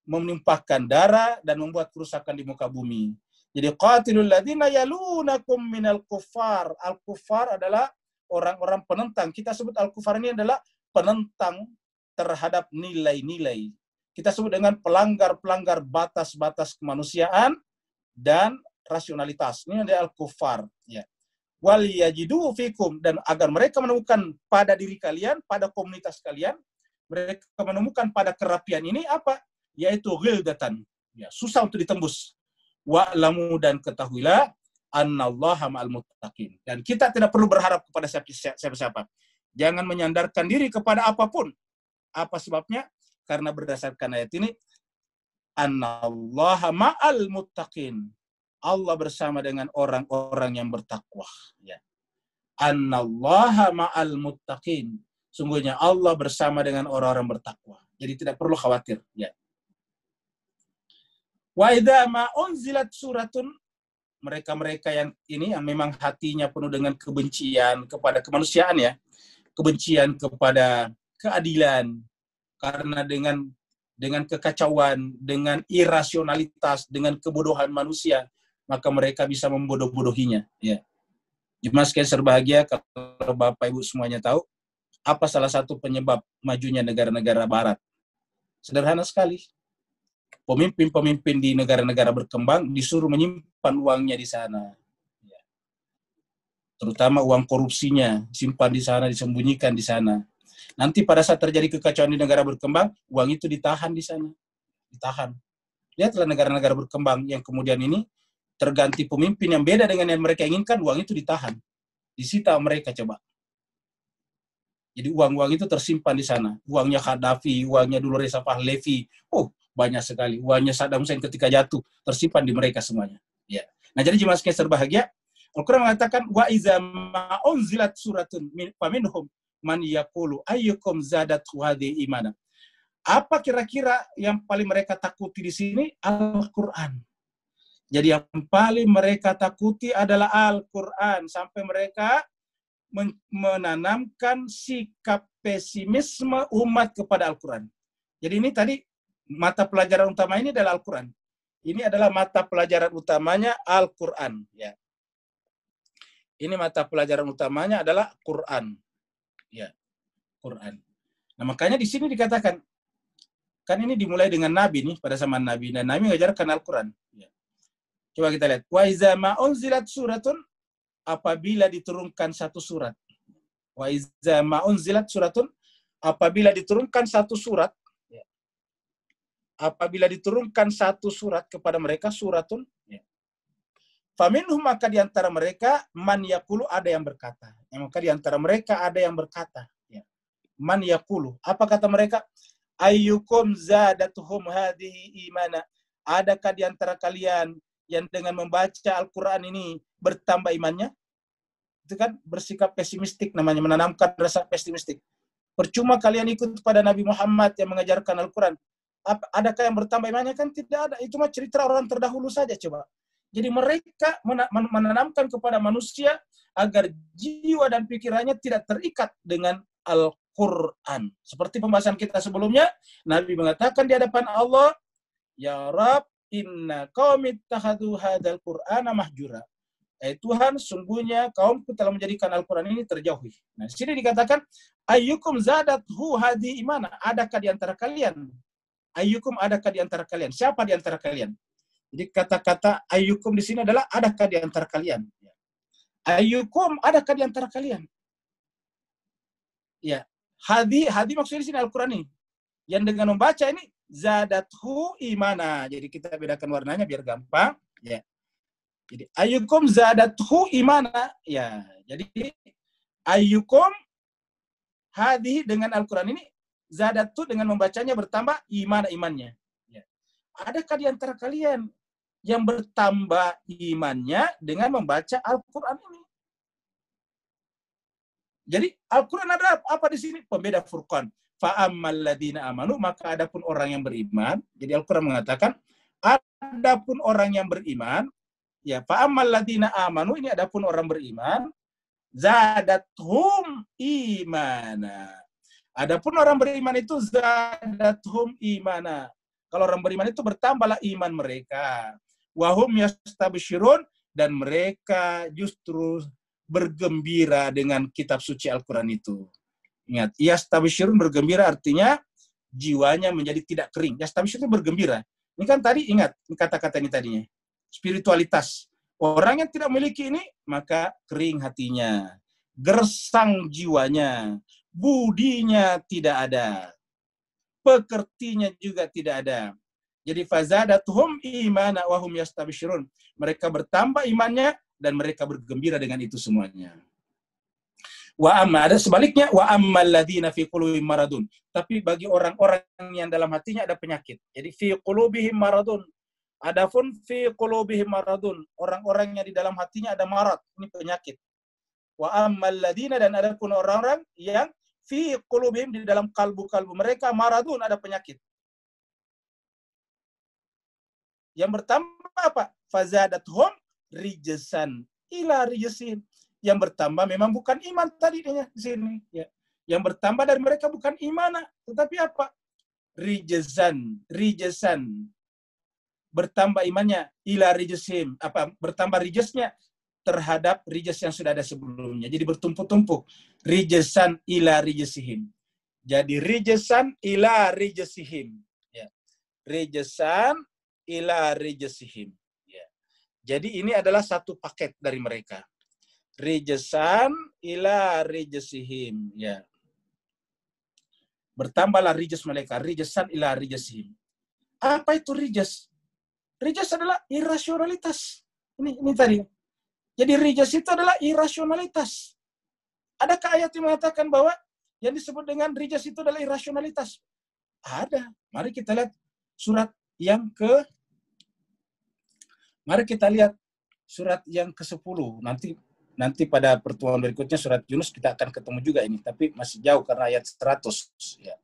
menimpahkan darah dan membuat kerusakan di muka bumi. Jadi qatilul ladzina yalunakum minal kuffar. Al-kuffar adalah orang-orang penentang. Kita sebut al-kuffar ini adalah penentang terhadap nilai-nilai. Kita sebut dengan pelanggar-pelanggar batas-batas kemanusiaan dan rasionalitas. Ini adalah al-kuffar, ya. Wal yajidu fikum, dan agar mereka menemukan pada diri kalian, pada komunitas kalian, mereka menemukan pada kerapian ini apa? Yaitu ghildatan. Ya, susah untuk ditembus. Wa'lamu, dan ketahuilah annallaha ma'al muttaqin. Dan kita tidak perlu berharap kepada siapa-siapa. Jangan menyandarkan diri kepada apapun. Apa sebabnya? Karena berdasarkan ayat ini, annallaha ma'al muttaqin. Allah bersama dengan orang-orang yang bertakwa. Ya. Annallaha ma'al muttaqin. Sungguhnya Allah bersama dengan orang-orang bertakwa. Jadi tidak perlu khawatir. Ya. Wa idza ma unzilat suratun, mereka-mereka yang ini yang memang hatinya penuh dengan kebencian kepada kemanusiaan, ya. Kebencian kepada keadilan, karena dengan kekacauan, dengan irasionalitas, dengan kebodohan manusia, maka mereka bisa membodoh-bodohinya, ya. Jemaah sekalian berbahagia, kalau Bapak Ibu semuanya tahu, apa salah satu penyebab majunya negara-negara barat? Sederhana sekali. Pemimpin-pemimpin di negara-negara berkembang disuruh menyimpan uangnya di sana. Ya. Terutama uang korupsinya, simpan di sana, disembunyikan di sana. Nanti pada saat terjadi kekacauan di negara berkembang, uang itu ditahan di sana. Ditahan. Lihatlah negara-negara berkembang yang kemudian ini terganti pemimpin yang beda dengan yang mereka inginkan, uang itu ditahan. Disita mereka, coba. Jadi uang-uang itu tersimpan di sana. Uangnya Gaddafi, uangnya dulu Reza Pahlavi. Oh, banyak sekali. Uangnya Saddam Hussein ketika jatuh, tersimpan di mereka semuanya. Ya. Nah, jadi jemaah sekalian berbahagia, Al-Quran mengatakan, wa iza ma unzilat suratun faminhum man yaqulu ayyukum zadathu hadhihi imana. Apa kira-kira yang paling mereka takuti di sini? Al-Quran. Jadi yang paling mereka takuti adalah Al-Quran. Sampai mereka menanamkan sikap pesimisme umat kepada Al-Quran. Jadi ini tadi, mata pelajaran utama ini adalah Al-Quran. Ini adalah mata pelajaran utamanya Al-Quran. Ya. Ini mata pelajaran utamanya adalah Quran. Ya, Quran. Nah, makanya di sini dikatakan, kan ini dimulai dengan Nabi nih, pada zaman Nabi. Dan Nabi mengajarkan Al-Quran. Ya. Coba kita lihat. Wa iza ma unzilat suratun, apabila diturunkan satu surat. Wa iza ma unzilat suratun, apabila diturunkan satu surat. Ya. Apabila diturunkan satu surat kepada mereka, suratun. Ya. Faminhum, maka di antara mereka man yaqulu, ada yang berkata. Maka di antara mereka ada yang berkata. Ya. Man yaqulu. Apa kata mereka? Ayyukum zadatuhum hadhihi imana. Adakah di antara kalian yang dengan membaca Al-Quran ini bertambah imannya? Itu kan bersikap pesimistik namanya, menanamkan rasa pesimistik. Percuma kalian ikut pada Nabi Muhammad yang mengajarkan Al-Quran. Adakah yang bertambah imannya? Kan tidak ada. Itu mah cerita orang terdahulu saja coba. Jadi mereka menanamkan kepada manusia agar jiwa dan pikirannya tidak terikat dengan Al-Quran. Seperti pembahasan kita sebelumnya, Nabi mengatakan di hadapan Allah, Ya Rab, inna qaumi ittakhadhu hadzal Qur'ana mahjura. Tuhan, sungguhnya kaumku telah menjadikan Al-Quran ini terjauhi. Nah, di sini dikatakan, ayyukum zadathu hadi imana. Adakah di antara kalian? Ayyukum, adakah di antara kalian? Siapa di antara kalian? Jadi kata-kata ayyukum di sini adalah adakah di antara kalian? Ayyukum, adakah di antara kalian? Ya, hadi maksudnya di sini Al-Quran ini. Yang dengan membaca ini zadathu imana. Jadi kita bedakan warnanya biar gampang. Ya. Jadi ayyukum zadathu imana. Ya, jadi ayyukum hadi dengan Al-Quran ini zadathu dengan membacanya bertambah imannya. Ya. Adakah di antara kalian yang bertambah imannya dengan membaca Al-Quran ini? Jadi Al-Quran ada apa di sini? Pembeda Furqan. Fa'ammal ladina amanu, maka adapun orang yang beriman. Jadi Al-Quran mengatakan, adapun orang yang beriman, ya fa'ammal ladina amanu, ini adapun orang beriman, zadathum imana. Adapun orang beriman itu zadathum imana. Kalau orang beriman itu bertambahlah iman mereka. Wahum yastabshirun, dan mereka justru bergembira dengan kitab suci Al-Quran itu. Ingat, yastabshirun, bergembira artinya jiwanya menjadi tidak kering. Yastabshirun bergembira. Ini kan tadi ingat kata-kata ini tadinya. Spiritualitas. Orang yang tidak memiliki ini, maka kering hatinya. Gersang jiwanya. Budinya tidak ada. Pekertinya juga tidak ada. Jadi fazadatuhum imana wa hum yastabshirun. Mereka bertambah imannya dan mereka bergembira dengan itu semuanya. Wa amma, ada sebaliknya, wa ammal ladzina fi qulubihim maradun. Tapi bagi orang-orang yang dalam hatinya ada penyakit. Jadi fi qulubihim maradun. Adapun fi qulubihim maradun, orang-orang yang di dalam hatinya ada marad, ini penyakit. Wa ammal ladzina, dan adapun orang-orang yang fi qulubihim, di dalam kalbu-kalbu mereka maradun, ada penyakit. Yang bertambah apa? Fazadathum rijsan ila rijsin. Yang bertambah memang bukan iman tadinya di sini. Ya. Yang bertambah dari mereka bukan iman, tetapi apa? Rijsan. Bertambah imannya ila rijsim. Apa? Bertambah rijsnya terhadap rijs yang sudah ada sebelumnya. Jadi bertumpuk-tumpuk. Rijsan ila rijsihim. Jadi rijsan ila rijsihim. Ya. Rijsan ila rijsihim. Ya. Jadi ini adalah satu paket dari mereka. Rijsan ila rijsihim. Ya. Bertambahlah rijs mereka. Rijsan ila rijsihim. Apa itu rijs? Rijs adalah irasionalitas. Ini tadi. Jadi rijs itu adalah irasionalitas. Adakah ayat yang mengatakan bahwa yang disebut dengan rijs itu adalah irasionalitas? Ada. Mari kita lihat surat yang Mari kita lihat surat yang ke-10. Nanti pada pertemuan berikutnya surat Yunus kita akan ketemu juga ini, tapi masih jauh karena ayat 100 ya.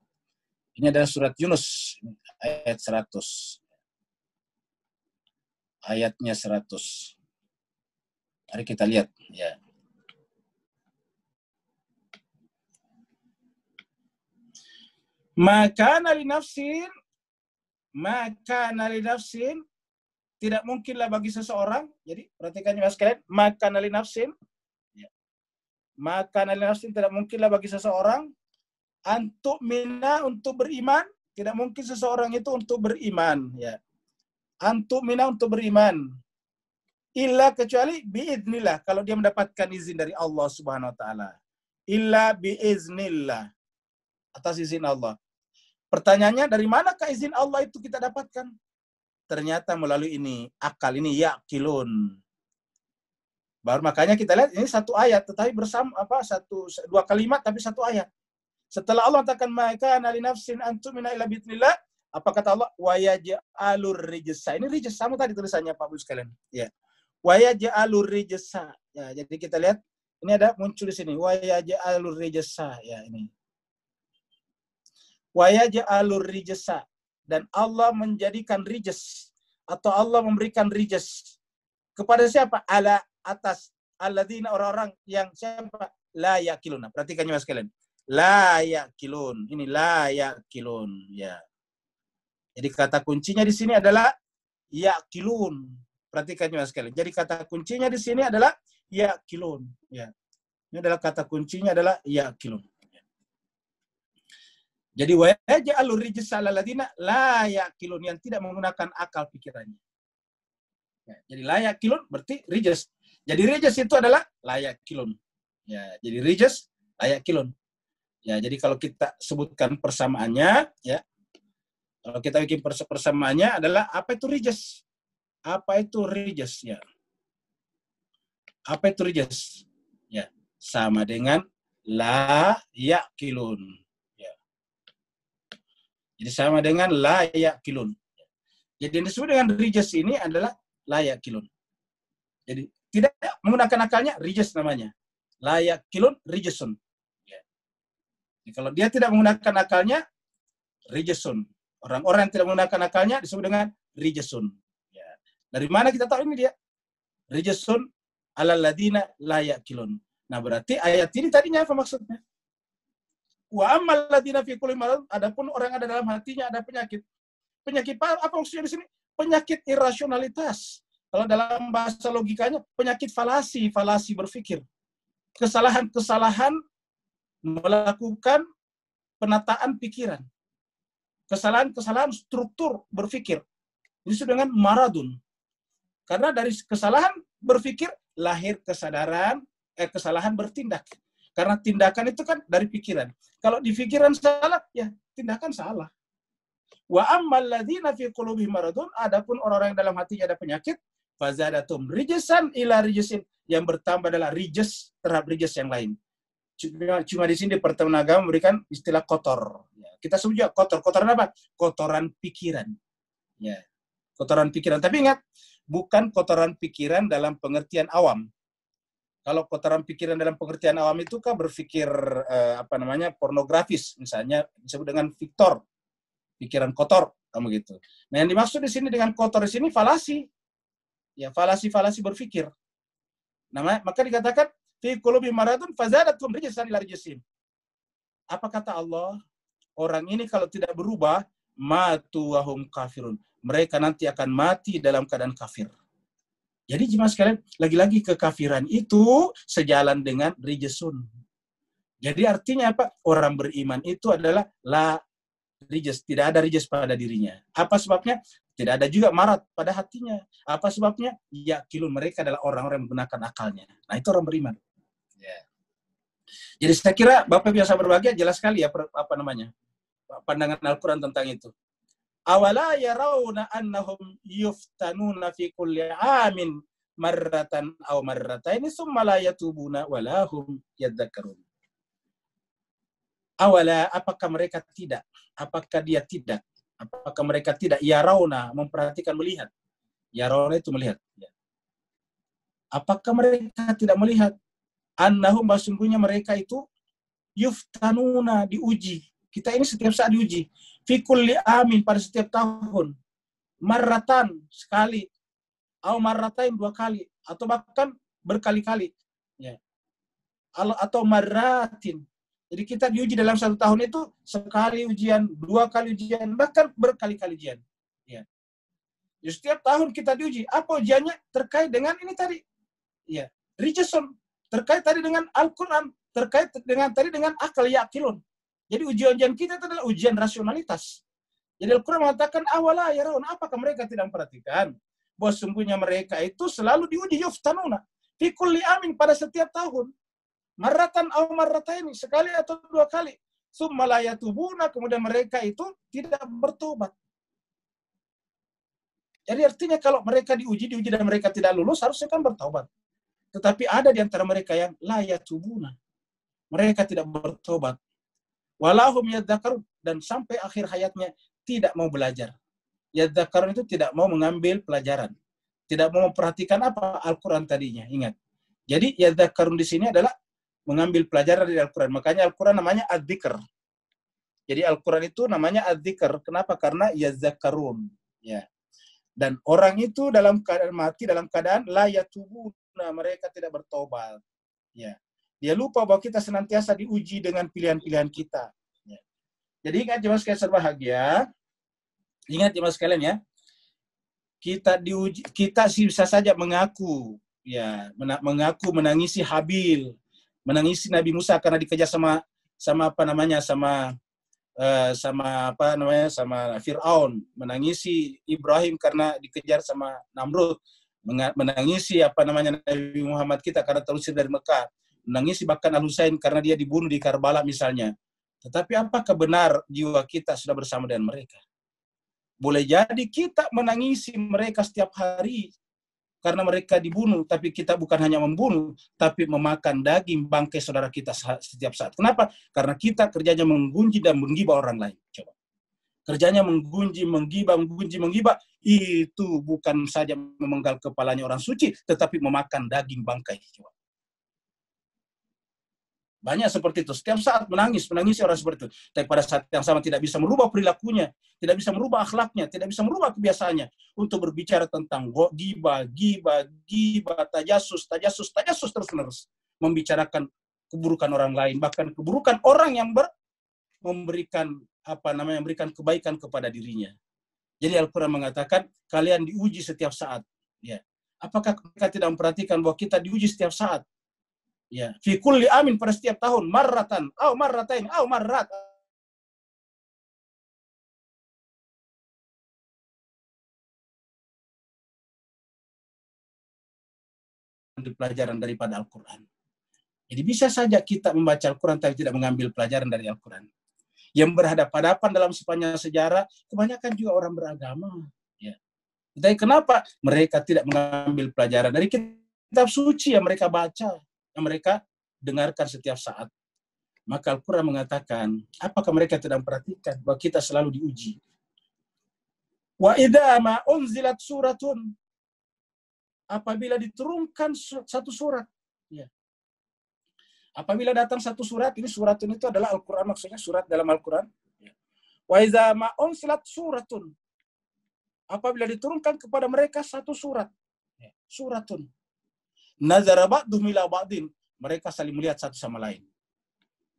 Ini adalah surat Yunus ayat 100. Ayatnya 100. Mari kita lihat ya. Maka nali nafsin, tidak mungkinlah bagi seseorang. Jadi perhatikan mas sekalian, maka nali nafsin tidak mungkinlah bagi seseorang untuk beriman. Tidak mungkin seseorang itu untuk beriman ya. Untuk beriman. Illa, kecuali biiznillah, kalau dia mendapatkan izin dari Allah Subhanahu wa taala. Illa biiznillah, atas izin Allah. Pertanyaannya, dari manakah izin Allah itu kita dapatkan? Ternyata melalui ini, akal ini, yaqilun. Baru makanya kita lihat ini satu ayat, tetapi bersama dua kalimat tapi satu ayat. Setelah Allah katakan maka nali nafsin antumina illa bismillah, apa kata Allah? Wa yaj'alur rijsa. Ini rijsa sama tadi tulisannya Pak Bu sekalian. Ya. Wa yaj'alur rijsa. Ya, jadi kita lihat ini ada muncul di sini. Wa yaj'alur rijsa. Ya, ini. Wa yaj'alur rijsa, dan Allah menjadikan rijs atau Allah memberikan rijs kepada siapa? Ala atas alladzina, orang-orang yang siapa? La yaqilun. Perhatikan Mas sekalian. La yaqilun. Ini la yaqilun, ya. Jadi kata kuncinya di sini adalah yaqilun. Perhatikan Mas sekalian. Jadi kata kuncinya di sini adalah yaqilun, ya. Ini adalah kata kuncinya adalah yaqilun. Jadi wa yaj'alur rijsa 'alal ladzina la yaqilun, yang tidak menggunakan akal pikirannya. Ya, jadi la yaqilun berarti rijs. Jadi rijs itu adalah la yaqilun. Ya, jadi rijs la yaqilun. Ya, jadi kalau kita sebutkan persamaannya, ya. Kalau kita bikin persamaannya adalah apa itu rijs? Apa itu rijs, ya? Apa itu rijs? Ya, sama dengan la yaqilun. Jadi sama dengan la yaqilun. Jadi yang disebut dengan rijs ini adalah la yaqilun. Jadi tidak menggunakan akalnya, rijs namanya. La yaqilun rijsun. Ya. Jadi, kalau dia tidak menggunakan akalnya, rijsun. Orang-orang yang tidak menggunakan akalnya disebut dengan rijsun. Ya. Dari mana kita tahu ini dia? Rijsun alal ladina la yaqilun. Nah, berarti ayat ini tadinya apa maksudnya? Wa ammal ladzina fi qulubihim marad, adapun orang ada dalam hatinya ada penyakit. Penyakit apa maksudnya di sini? Penyakit irasionalitas. Kalau dalam bahasa logikanya, penyakit falasi berpikir. Kesalahan melakukan penataan pikiran. Kesalahan struktur berpikir. Disebut dengan maradun. Karena dari kesalahan berpikir lahir kesalahan bertindak. Karena tindakan itu kan dari pikiran. Kalau di pikiran salah, ya tindakan salah. Wa ammal ladzina fi qulubihim maradun, adapun orang-orang yang dalam hatinya ada penyakit, fazadatum rijsan ila rijsin, yang bertambah adalah rijs terhadap rijs yang lain. Cuma di sini Departemen Agama memberikan istilah kotor. Ya, kita sebut juga kotor. Kotoran apa? Kotoran pikiran. Ya, kotoran pikiran. Tapi ingat, bukan kotoran pikiran dalam pengertian awam. Kalau kotoran pikiran dalam pengertian awam itu kan berpikir pornografis, misalnya disebut dengan Victor, pikiran kotor, kamu gitu. Nah, yang dimaksud di sini dengan kotor di sini falasi, ya falasi berpikir. Nah, maka dikatakan fi qulubihim maradun fazadatum rijsan ila rijsin. Apa kata Allah? Orang ini kalau tidak berubah, matu wahum kafirun. Mereka nanti akan mati dalam keadaan kafir. Jadi jemaah sekalian, lagi-lagi kekafiran itu sejalan dengan rijsun. Jadi artinya apa? Orang beriman itu adalah la rijs, tidak ada rijs pada dirinya. Apa sebabnya? Tidak ada juga marat pada hatinya. Apa sebabnya? Yaqilun, mereka adalah orang-orang yang menggunakan akalnya. Nah, itu orang beriman. Ya. Jadi saya kira Bapak biasa berbahagia, jelas sekali ya pandangan Al-Quran tentang itu. Awala yarawna annahum yuftanuna fi kulli amin marratan aw marrataini summa la yatubuna wa lahum yadzakkarun. Awala, apakah mereka tidak? Apakah dia tidak? Apakah mereka tidak? Yarawna, memperhatikan, melihat. Yarawna itu melihat. Apakah mereka tidak melihat? Annahum, sesungguhnya mereka itu yuftanuna, diuji. Kita ini setiap saat diuji. Fi kulli amin, pada setiap tahun. Marratan, sekali. Atau marratain, 2 kali. Atau bahkan berkali-kali. Ya. Atau marratin. Jadi kita diuji dalam 1 tahun itu sekali ujian, 2 kali ujian, bahkan berkali-kali ujian. Ya. Jadi setiap tahun kita diuji. Apa ujiannya? Terkait dengan ini tadi. Ya. Rijsun. Terkait tadi dengan Al-Quran. Terkait dengan akal yaqilun. Jadi ujian-ujian kita itu adalah ujian rasionalitas. Jadi Al-Quran mengatakan awala yarawun, apakah mereka tidak memperhatikan bahwa sungguhnya mereka itu selalu diuji yuftanuna fi kulli amin, pada setiap tahun. Marratan aw marrataini, sekali atau 2 kali. Summa la yatubuna, kemudian mereka itu tidak bertobat. Jadi artinya kalau mereka diuji dan mereka tidak lulus, harusnya kan bertobat. Tetapi ada di antara mereka yang la yatubuna. Mereka tidak bertobat. Walahum yadzakarun, dan sampai akhir hayatnya tidak mau belajar. Yadzakarun itu tidak mau mengambil pelajaran. Tidak mau memperhatikan apa Al-Quran tadinya. Ingat. Jadi yadzakarun di sini adalah mengambil pelajaran dari Al-Quran. Makanya Al-Quran namanya Adz-Dzikr. Jadi Al-Quran itu namanya Adz-Dzikr. Kenapa? Karena yadzakarun. Ya. Dan orang itu dalam keadaan mati, dalam keadaan la yatubuna, mereka tidak bertobat. Ya. Dia lupa bahwa kita senantiasa diuji dengan pilihan-pilihan kita. Ya. Jadi ingat jemaah sekalian berbahagia, ingat jemaah sekalian ya, kita diuji, kita bisa saja mengaku, ya, mengaku menangisi Habil, menangisi Nabi Musa karena dikejar sama Fir'aun, menangisi Ibrahim karena dikejar sama Namrud, menangisi Nabi Muhammad kita karena terusir dari Mekah, menangisi bahkan Al-Husain karena dia dibunuh di Karbala misalnya. Tetapi apakah benar jiwa kita sudah bersama dengan mereka? Boleh jadi kita menangisi mereka setiap hari karena mereka dibunuh, tapi kita bukan hanya membunuh, tapi memakan daging bangkai saudara kita setiap saat. Kenapa? Karena kita kerjanya menggunjing dan menggibah orang lain. Coba. Kerjanya menggunjing, menggibah, itu bukan saja memenggal kepalanya orang suci, tetapi memakan daging bangkai. Coba. Banyak seperti itu. Setiap saat menangis orang seperti itu. Tapi pada saat yang sama tidak bisa merubah perilakunya, tidak bisa merubah akhlaknya, tidak bisa merubah kebiasaannya untuk berbicara tentang gibah, tajasus terus-menerus. Membicarakan keburukan orang lain, bahkan keburukan orang yang memberikan memberikan kebaikan kepada dirinya. Jadi Al-Quran mengatakan kalian diuji setiap saat. Ya. Apakah kita tidak memperhatikan bahwa kita diuji setiap saat? Ya, fi kulli amin, pada setiap tahun, marratan, au marratain, au marrat. Pelajaran daripada Al-Quran. Jadi bisa saja kita membaca Al-Quran tapi tidak mengambil pelajaran dari Al-Quran. Yang berhadapan-hadapan dalam sepanjang sejarah, kebanyakan juga orang beragama. Ya. Tapi kenapa mereka tidak mengambil pelajaran dari kitab suci yang mereka baca, yang mereka dengarkan setiap saat? Maka Al-Quran mengatakan, apakah mereka tidak memperhatikan bahwa kita selalu diuji? Wa idza ma unzilat suratun, apabila diturunkan satu surat, ya. Apabila datang satu surat, ini suratun itu adalah Al-Quran, maksudnya surat dalam Al-Quran. Ya. Wa idza ma unzilat suratun, apabila diturunkan kepada mereka satu surat, ya. Suratun nazara ba'dhum ila ba'din, mereka saling melihat satu sama lain.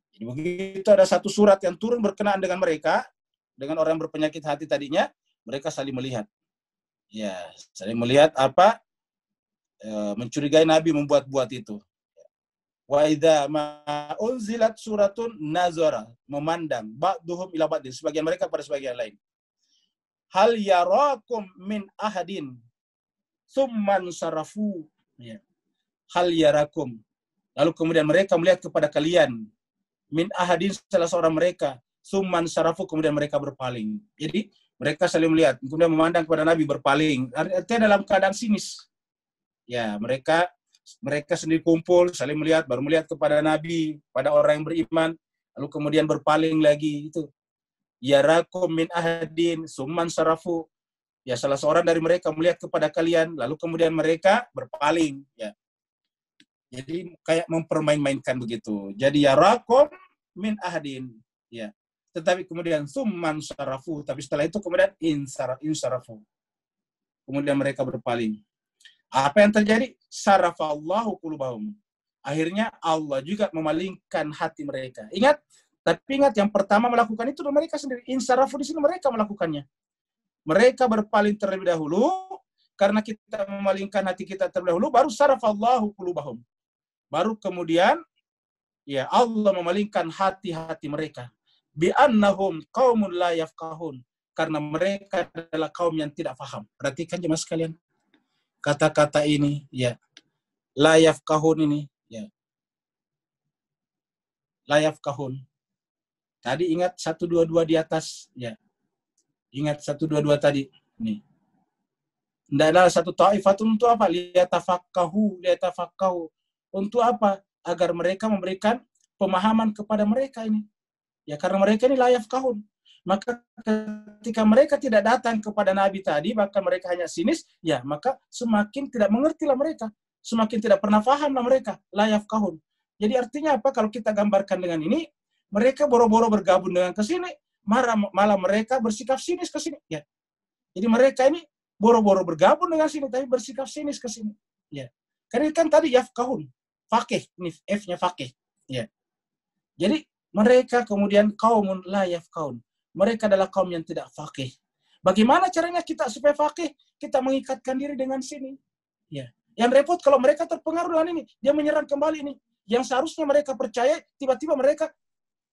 Jadi begitu ada satu surat yang turun berkenaan dengan mereka, dengan orang berpenyakit hati tadinya, mereka saling melihat. Ya, saling melihat apa? Mencurigai Nabi membuat-buat itu. Wa idza ma unzilat suratun nazara, memandang ba'dhum ila ba'din, sebagian mereka pada sebagian lain. Hal yarakum min ahadin tsumman sarafu. Ya. Hal yarakum. Lalu kemudian mereka melihat kepada kalian min ahadin, salah seorang mereka, tsumman sarafu, kemudian mereka berpaling. Jadi mereka saling melihat, kemudian memandang kepada Nabi berpaling. Artinya dalam keadaan sinis. Ya, mereka sendiri kumpul, saling melihat, baru melihat kepada Nabi, pada orang yang beriman, lalu kemudian berpaling lagi. Itu. Yarakum min ahadin, tsumman sarafu. Ya, salah seorang dari mereka melihat kepada kalian, lalu kemudian mereka berpaling. Ya. Jadi kayak mempermain-mainkan begitu. Jadi yarakum min ahadin. Ya. Tetapi kemudian tsumman sarafu. Tapi setelah itu kemudian insarafu. Kemudian mereka berpaling. Apa yang terjadi? Sarafallahu qulubahum. Akhirnya Allah juga memalingkan hati mereka. Tapi ingat yang pertama melakukan itu mereka sendiri. Insarafu di sini mereka melakukannya. Mereka berpaling terlebih dahulu, karena kita memalingkan hati kita terlebih dahulu, baru sarafallahu qulubahum. Baru kemudian ya Allah memalingkan hati-hati mereka. Bi'annahum qaumun la yafqahun. Karena mereka adalah kaum yang tidak paham. Perhatikan jemaah sekalian. Kata-kata ini, ya. La yafqahun ini, ya. La yafqahun. Tadi ingat 122 di atas, ya. Ingat 122 tadi. Nih. Tidak ada satu ta'ifatun untuk apa? Liyatafakkahu. Untuk apa? Agar mereka memberikan pemahaman kepada mereka ini. Ya karena mereka ini la yafqahun. Maka ketika mereka tidak datang kepada Nabi tadi, bahkan mereka hanya sinis, ya maka semakin tidak mengertilah mereka. Semakin tidak pernah fahamlah mereka. La yafqahun. Jadi artinya apa? Kalau kita gambarkan dengan ini, mereka boro-boro bergabung dengan ke sini, malah mereka bersikap sinis ke sini. Ya. Jadi mereka ini boro-boro bergabung dengan sini, tapi bersikap sinis ke sini. Ya. Karena kan tadi yafqahun. Fakih. Ini F-nya fakih. Ya. Jadi mereka kemudian kaumun la yafqahun. Mereka adalah kaum yang tidak fakih. Bagaimana caranya kita supaya fakih? Kita mengikatkan diri dengan sini. Ya. Yang repot kalau mereka terpengaruh dengan ini, dia menyerang kembali ini. Yang seharusnya mereka percaya, tiba-tiba mereka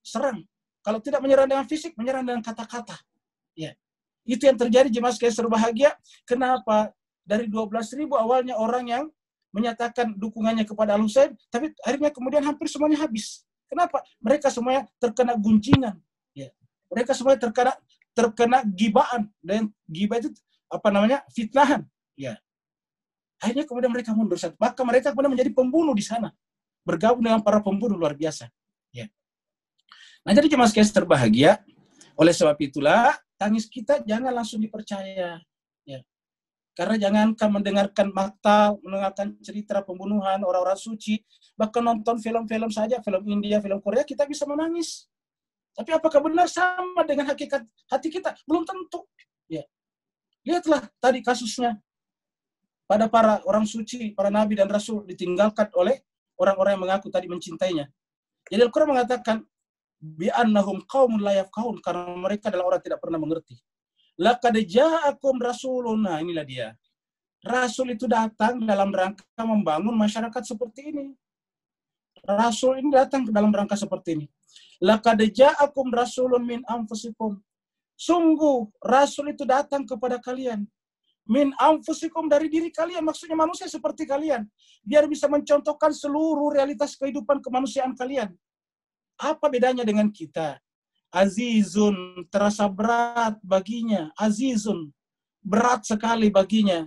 serang. Kalau tidak menyerang dengan fisik, menyerang dengan kata-kata. Ya. Itu yang terjadi jemaah sekalian berbahagia. Kenapa? Dari 12.000 awalnya orang yang menyatakan dukungannya kepada Al-Husain, tapi akhirnya kemudian hampir semuanya habis. Kenapa? Mereka semuanya terkena gunjingan. Ya. Mereka semuanya terkena gibaan. Dan gibah itu fitnahan. Ya. Akhirnya kemudian mereka mundur. Maka mereka kemudian menjadi pembunuh di sana. Bergabung dengan para pembunuh luar biasa. Ya. Nah jadi jemaah sekalian terbahagia. Oleh sebab itulah, tangis kita jangan langsung dipercaya. Ya. Karena jangankan mendengarkan maktal, mendengarkan cerita pembunuhan orang-orang suci, bahkan nonton film-film saja, film India, film Korea, kita bisa menangis. Tapi apakah benar sama dengan hakikat hati kita? Belum tentu. Ya. Lihatlah tadi kasusnya. Pada para orang suci, para nabi dan rasul ditinggalkan oleh orang-orang yang mengaku tadi mencintainya. Jadi Al-Quran mengatakan, bi'annahum qaumun la yafqahun, karena mereka adalah orang tidak pernah mengerti. Laqad ja'akum rasulun. Nah, inilah dia. Rasul itu datang dalam rangka membangun masyarakat seperti ini. Rasul ini datang dalam rangka seperti ini. Laqad ja'akum rasulun min anfusikum. Sungguh Rasul itu datang kepada kalian. Min anfusikum, dari diri kalian, maksudnya manusia seperti kalian. Biar bisa mencontohkan seluruh realitas kehidupan kemanusiaan kalian. Apa bedanya dengan kita? Azizun, terasa berat baginya. Azizun, berat sekali baginya.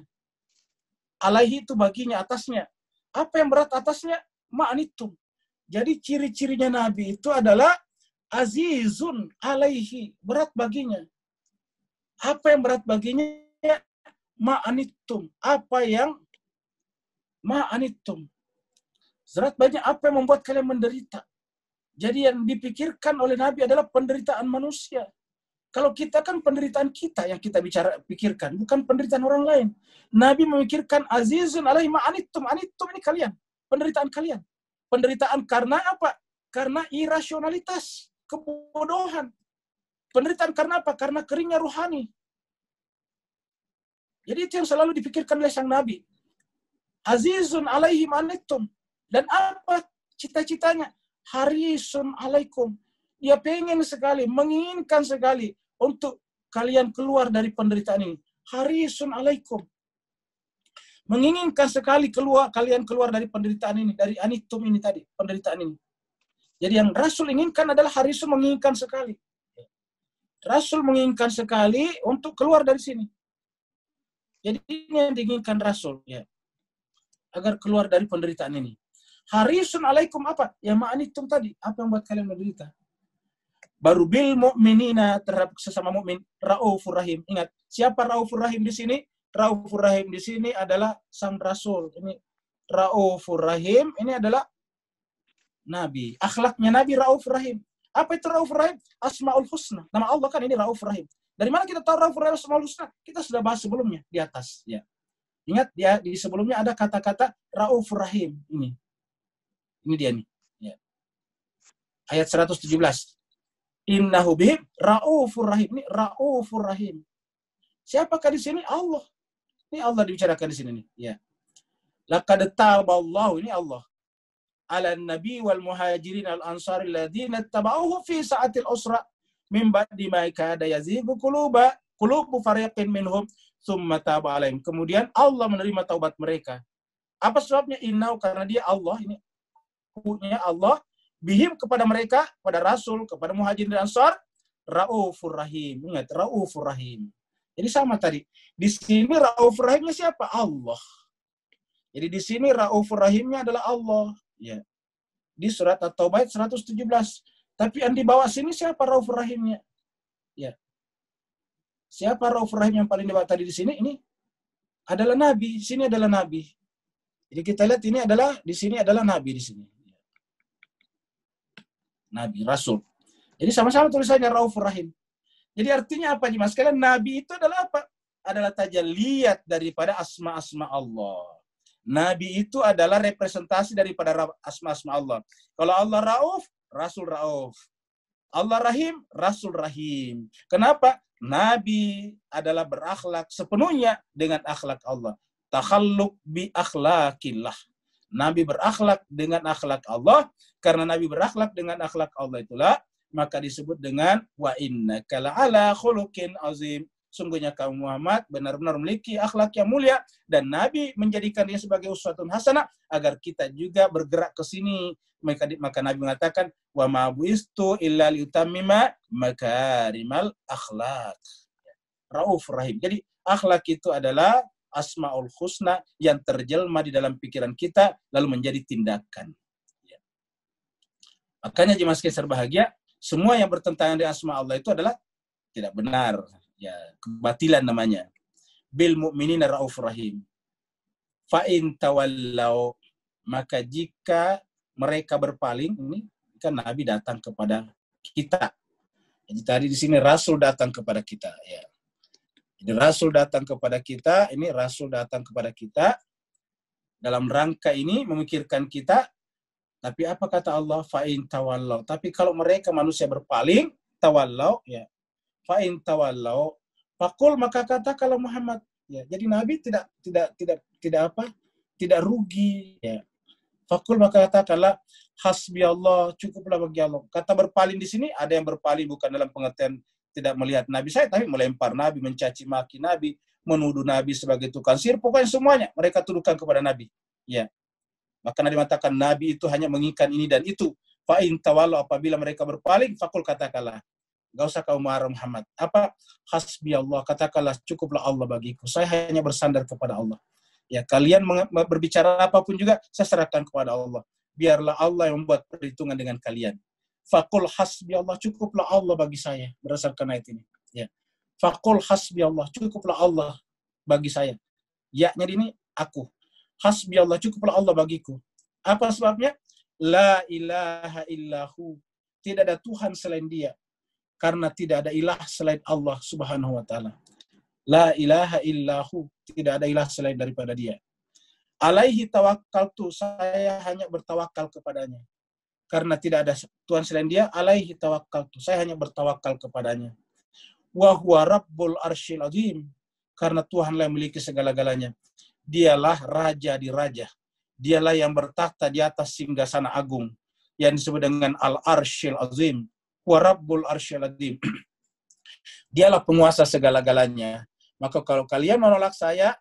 Alaihi itu baginya, atasnya. Apa yang berat atasnya? Ma'anitum. Jadi ciri-cirinya Nabi itu adalah azizun alaihi, berat baginya. Apa yang berat baginya? Ma'anitum. Apa yang ma'anitum? Berat baginya apa yang membuat kalian menderita? Jadi yang dipikirkan oleh Nabi adalah penderitaan manusia. Kalau kita kan penderitaan kita yang kita pikirkan, bukan penderitaan orang lain. Nabi memikirkan azizun alaihi ma'anitum. Anitum ini kalian, penderitaan kalian. Penderitaan karena apa? Karena irasionalitas, kebodohan. Penderitaan karena apa? Karena keringnya ruhani. Jadi itu yang selalu dipikirkan oleh sang Nabi. Azizun alaihi ma'anitum. Dan apa cita-citanya? Harisun alaikum. Dia pengen sekali, menginginkan sekali untuk kalian keluar dari penderitaan ini. Harisun alaikum. Menginginkan sekali kalian keluar dari penderitaan ini, dari anitum ini tadi, penderitaan ini. Jadi yang Rasul inginkan adalah harisun, menginginkan sekali. Rasul menginginkan sekali untuk keluar dari sini. Jadi ini yang diinginkan Rasul, ya, agar keluar dari penderitaan ini. Harisun alaikum apa? Ya ma'anitum tadi, apa yang buat kalian menderita? Baru bil mu'minina, terhadap sesama mukmin, raufur rahim. Ingat, siapa raufur rahim di sini? Raufur rahim di sini adalah sang Rasul. Ini raufur rahim, ini adalah Nabi. Akhlaknya Nabi raufur rahim. Apa itu raufur rahim? Asmaul husna. Nama Allah kan ini raufur rahim. Dari mana kita tahu raufur rahim asmaul husna? Kita sudah bahas sebelumnya di atas, ya. Ingat ya, di sebelumnya ada kata-kata raufur rahim ini. Ini dia nih. Ya. Ayat 117. Innahu bihim raufur rahim. Ini raufur rahim. Siapakah di sini? Allah. Ini Allah dibicarakan di sini nih. Ya. Laqad taballahu, ini Allah. Ala nabi wal muhajirin al ansari alladziina tabauhu fi sa'atil usra min ba'di ma kada yazighu qulubu fariqin minhum tsumma taba alaihim. Kemudian Allah menerima taubat mereka. Apa sebabnya? Innahu, karena dia Allah, ini punya Allah, bihim kepada mereka, pada Rasul, kepada muhajirin dan ansar, raufur rahim. Ingat, raufur rahim. Jadi sama tadi. Di sini Raufur Rahimnya siapa? Allah. Jadi di sini Raufur Rahimnya adalah Allah. Ya. Di surat At-Taubah 117. Tapi yang di bawah sini siapa Raufur Rahimnya? Ya. Siapa Raufur Rahim yang paling di bawah tadi di sini? Ini adalah Nabi. Sini adalah Nabi. Jadi kita lihat ini adalah di sini adalah Nabi di sini. Nabi, Rasul. Jadi sama-sama tulisannya Raufur Rahim. Jadi artinya apa nih Mas? Kalian Nabi itu adalah apa? Adalah tajalliyat daripada asma-asma Allah. Nabi itu adalah representasi daripada asma-asma Allah. Kalau Allah Rauf, Rasul Rauf. Allah Rahim, Rasul Rahim. Kenapa? Nabi adalah berakhlak sepenuhnya dengan akhlak Allah. Takhalluk bi akhlakillah. Nabi berakhlak dengan akhlak Allah. Karena Nabi berakhlak dengan akhlak Allah itulah maka disebut dengan wa innaka la'ala khuluqin azim. Sungguhnya kaum Muhammad benar-benar memiliki akhlak yang mulia dan Nabi menjadikan dia sebagai uswatun hasanah agar kita juga bergerak ke sini. Maka Nabi mengatakan wa ma buistu illa liutammima makarimal akhlak. Rauf Rahim. Jadi akhlak itu adalah asmaul husna yang terjelma di dalam pikiran kita lalu menjadi tindakan. Makanya jemaah sekalian berbahagia, semua yang bertentangan dengan asma Allah itu adalah tidak benar, ya kebatilan namanya. Bil mu'minina raufur rahim. Fa in tawallau, maka jika mereka berpaling, ini kan Nabi datang kepada kita. Jadi tadi di sini Rasul datang kepada kita, ya. Jadi Rasul datang kepada kita, ini Rasul datang kepada kita dalam rangka ini memikirkan kita. Tapi apa kata Allah? Fa'in tawallau. Tapi kalau mereka manusia berpaling, tawallau, ya. Fa'in tawallau. Fakul maka kata kalau Muhammad, ya. Jadi Nabi tidak rugi, ya. Fakul maka katakanlah hasbi Allah, cukuplah bagi Allah. Kata berpaling di sini ada yang berpaling bukan dalam pengertian tidak melihat Nabi saya, tapi melempar Nabi, mencaci maki Nabi, menuduh Nabi sebagai tukang sihir, pokoknya semuanya mereka tuduhkan kepada Nabi, ya. Maka Nabi mengatakan Nabi itu hanya menginginkan ini dan itu. Fa'in tawallu apabila mereka berpaling, fakul katakanlah. Gak usah kau marah Muhammad. Apa? Hasbi Allah. Katakanlah cukuplah Allah bagiku. Saya hanya bersandar kepada Allah. Ya kalian berbicara apapun juga saya serahkan kepada Allah. Biarlah Allah yang membuat perhitungan dengan kalian. Fakul hasbi Allah. Cukuplah Allah bagi saya. Berdasarkan ayat ini. Ya. Fakul hasbi Allah. Cukuplah Allah bagi saya. Ya-nya ini aku. Hasbi Allah, cukuplah Allah bagiku. Apa sebabnya? La ilaha illahu. Tidak ada Tuhan selain dia. Karena tidak ada ilah selain Allah subhanahu wa ta'ala. La ilaha illahu. Tidak ada ilah selain daripada dia. Alaihi tawakkaltu. Saya hanya bertawakal kepadanya. Karena tidak ada Tuhan selain dia. Alaihi tawakkaltu. Saya hanya bertawakal kepadanya. Wa huwa rabbul arsyil azim. Karena Tuhanlah yang memiliki segala-galanya. Dialah raja di raja. Dialah yang bertakhta di atas singgasana agung. Yang disebut dengan Al-Arsyil Azim. Wa Rabbul Arsyil Azim. Dialah penguasa segala-galanya. Maka kalau kalian menolak saya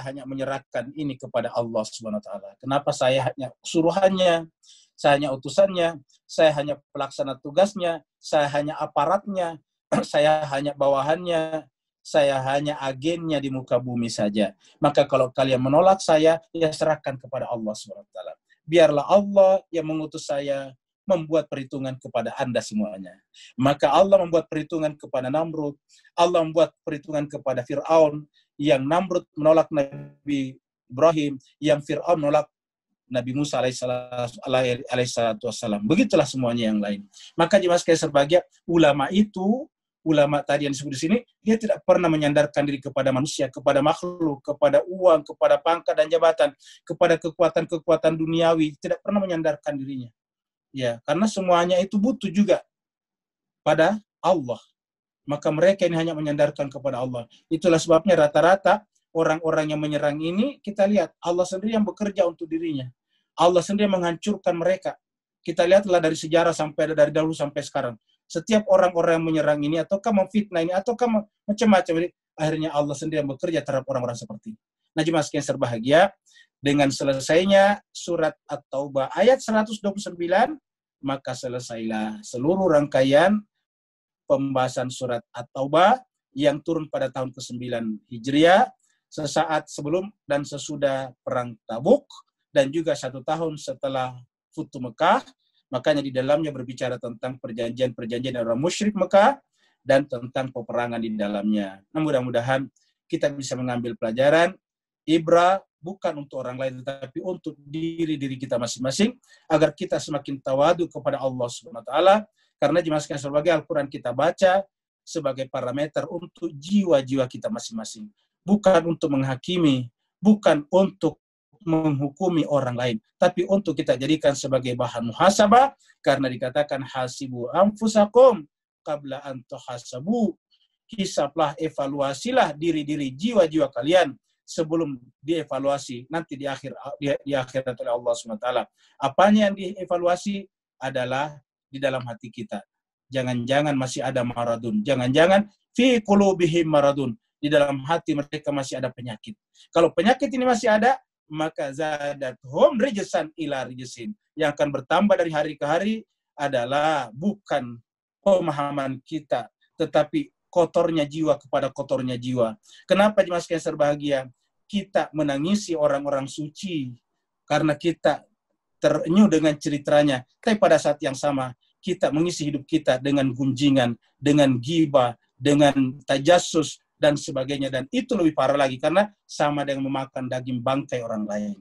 hanya menyerahkan ini kepada Allah Subhanahu wa taala. Kenapa saya hanya suruhannya, saya hanya utusannya, saya hanya pelaksana tugasnya, saya hanya aparatnya, saya hanya bawahannya, saya hanya agennya di muka bumi saja. Maka kalau kalian menolak saya, ya serahkan kepada Allah SWT. Biarlah Allah yang mengutus saya membuat perhitungan kepada Anda semuanya. Maka Allah membuat perhitungan kepada Namrud. Allah membuat perhitungan kepada Fir'aun. Yang Namrud menolak Nabi Ibrahim. Yang Fir'aun menolak Nabi Musa alaihissalam. Begitulah semuanya yang lain. Maka jemaah sekalian berbahagia, ulama tadi yang disebut di sini, dia tidak pernah menyandarkan diri kepada manusia, kepada makhluk, kepada uang, kepada pangkat dan jabatan, kepada kekuatan-kekuatan duniawi, tidak pernah menyandarkan dirinya. Ya, karena semuanya itu butuh juga pada Allah. Maka mereka ini hanya menyandarkan kepada Allah. Itulah sebabnya rata-rata orang-orang yang menyerang ini, kita lihat Allah sendiri yang bekerja untuk dirinya. Allah sendiri menghancurkan mereka. Kita lihatlah dari sejarah dari dahulu sampai sekarang. Setiap orang-orang yang menyerang ini, ataukah memfitnah ini, ataukah macam-macam ini, akhirnya Allah sendiri yang bekerja terhadap orang-orang seperti ini. Nah, jemaah sekalian berbahagia, dengan selesainya surat At-Taubah ayat 129, maka selesailah seluruh rangkaian pembahasan surat At-Taubah yang turun pada tahun ke-9 Hijriah, sesaat sebelum dan sesudah Perang Tabuk, dan juga 1 tahun setelah Futu Mekah. Makanya di dalamnya berbicara tentang perjanjian-perjanjian orang musyrik Mekah dan tentang peperangan di dalamnya. Nah, mudah-mudahan kita bisa mengambil pelajaran, ibrah bukan untuk orang lain, tetapi untuk diri kita masing-masing, agar kita semakin tawadu kepada Allah Subhanahu wa taala, karena dimasukkan sebagai Al-Quran kita baca sebagai parameter untuk jiwa-jiwa kita masing-masing. Bukan untuk menghakimi, bukan untuk menghukumi orang lain, tapi untuk kita jadikan sebagai bahan muhasabah, karena dikatakan hasibu anfusakum qabla an tuhasabu. Hisablah, evaluasilah diri-diri jiwa-jiwa kalian sebelum dievaluasi nanti di akhirat oleh Allah SWT. Apanya yang dievaluasi adalah di dalam hati kita. Jangan-jangan masih ada maradun. Jangan-jangan fi qulubihim maradun. Di dalam hati mereka masih ada penyakit. Kalau penyakit ini masih ada, maka zadathum rijsan ila rijsin. Yang akan bertambah dari hari ke hari adalah bukan pemahaman kita, tetapi kotornya jiwa kepada kotornya jiwa. Kenapa Jemaah sekalian berbahagia? Kita menangisi orang-orang suci karena kita terenyuh dengan ceritanya. Tapi pada saat yang sama, kita mengisi hidup kita dengan gunjingan, dengan ghibah, dengan tajassus, dan sebagainya. Dan itu lebih parah lagi, karena sama dengan memakan daging bangkai orang lain.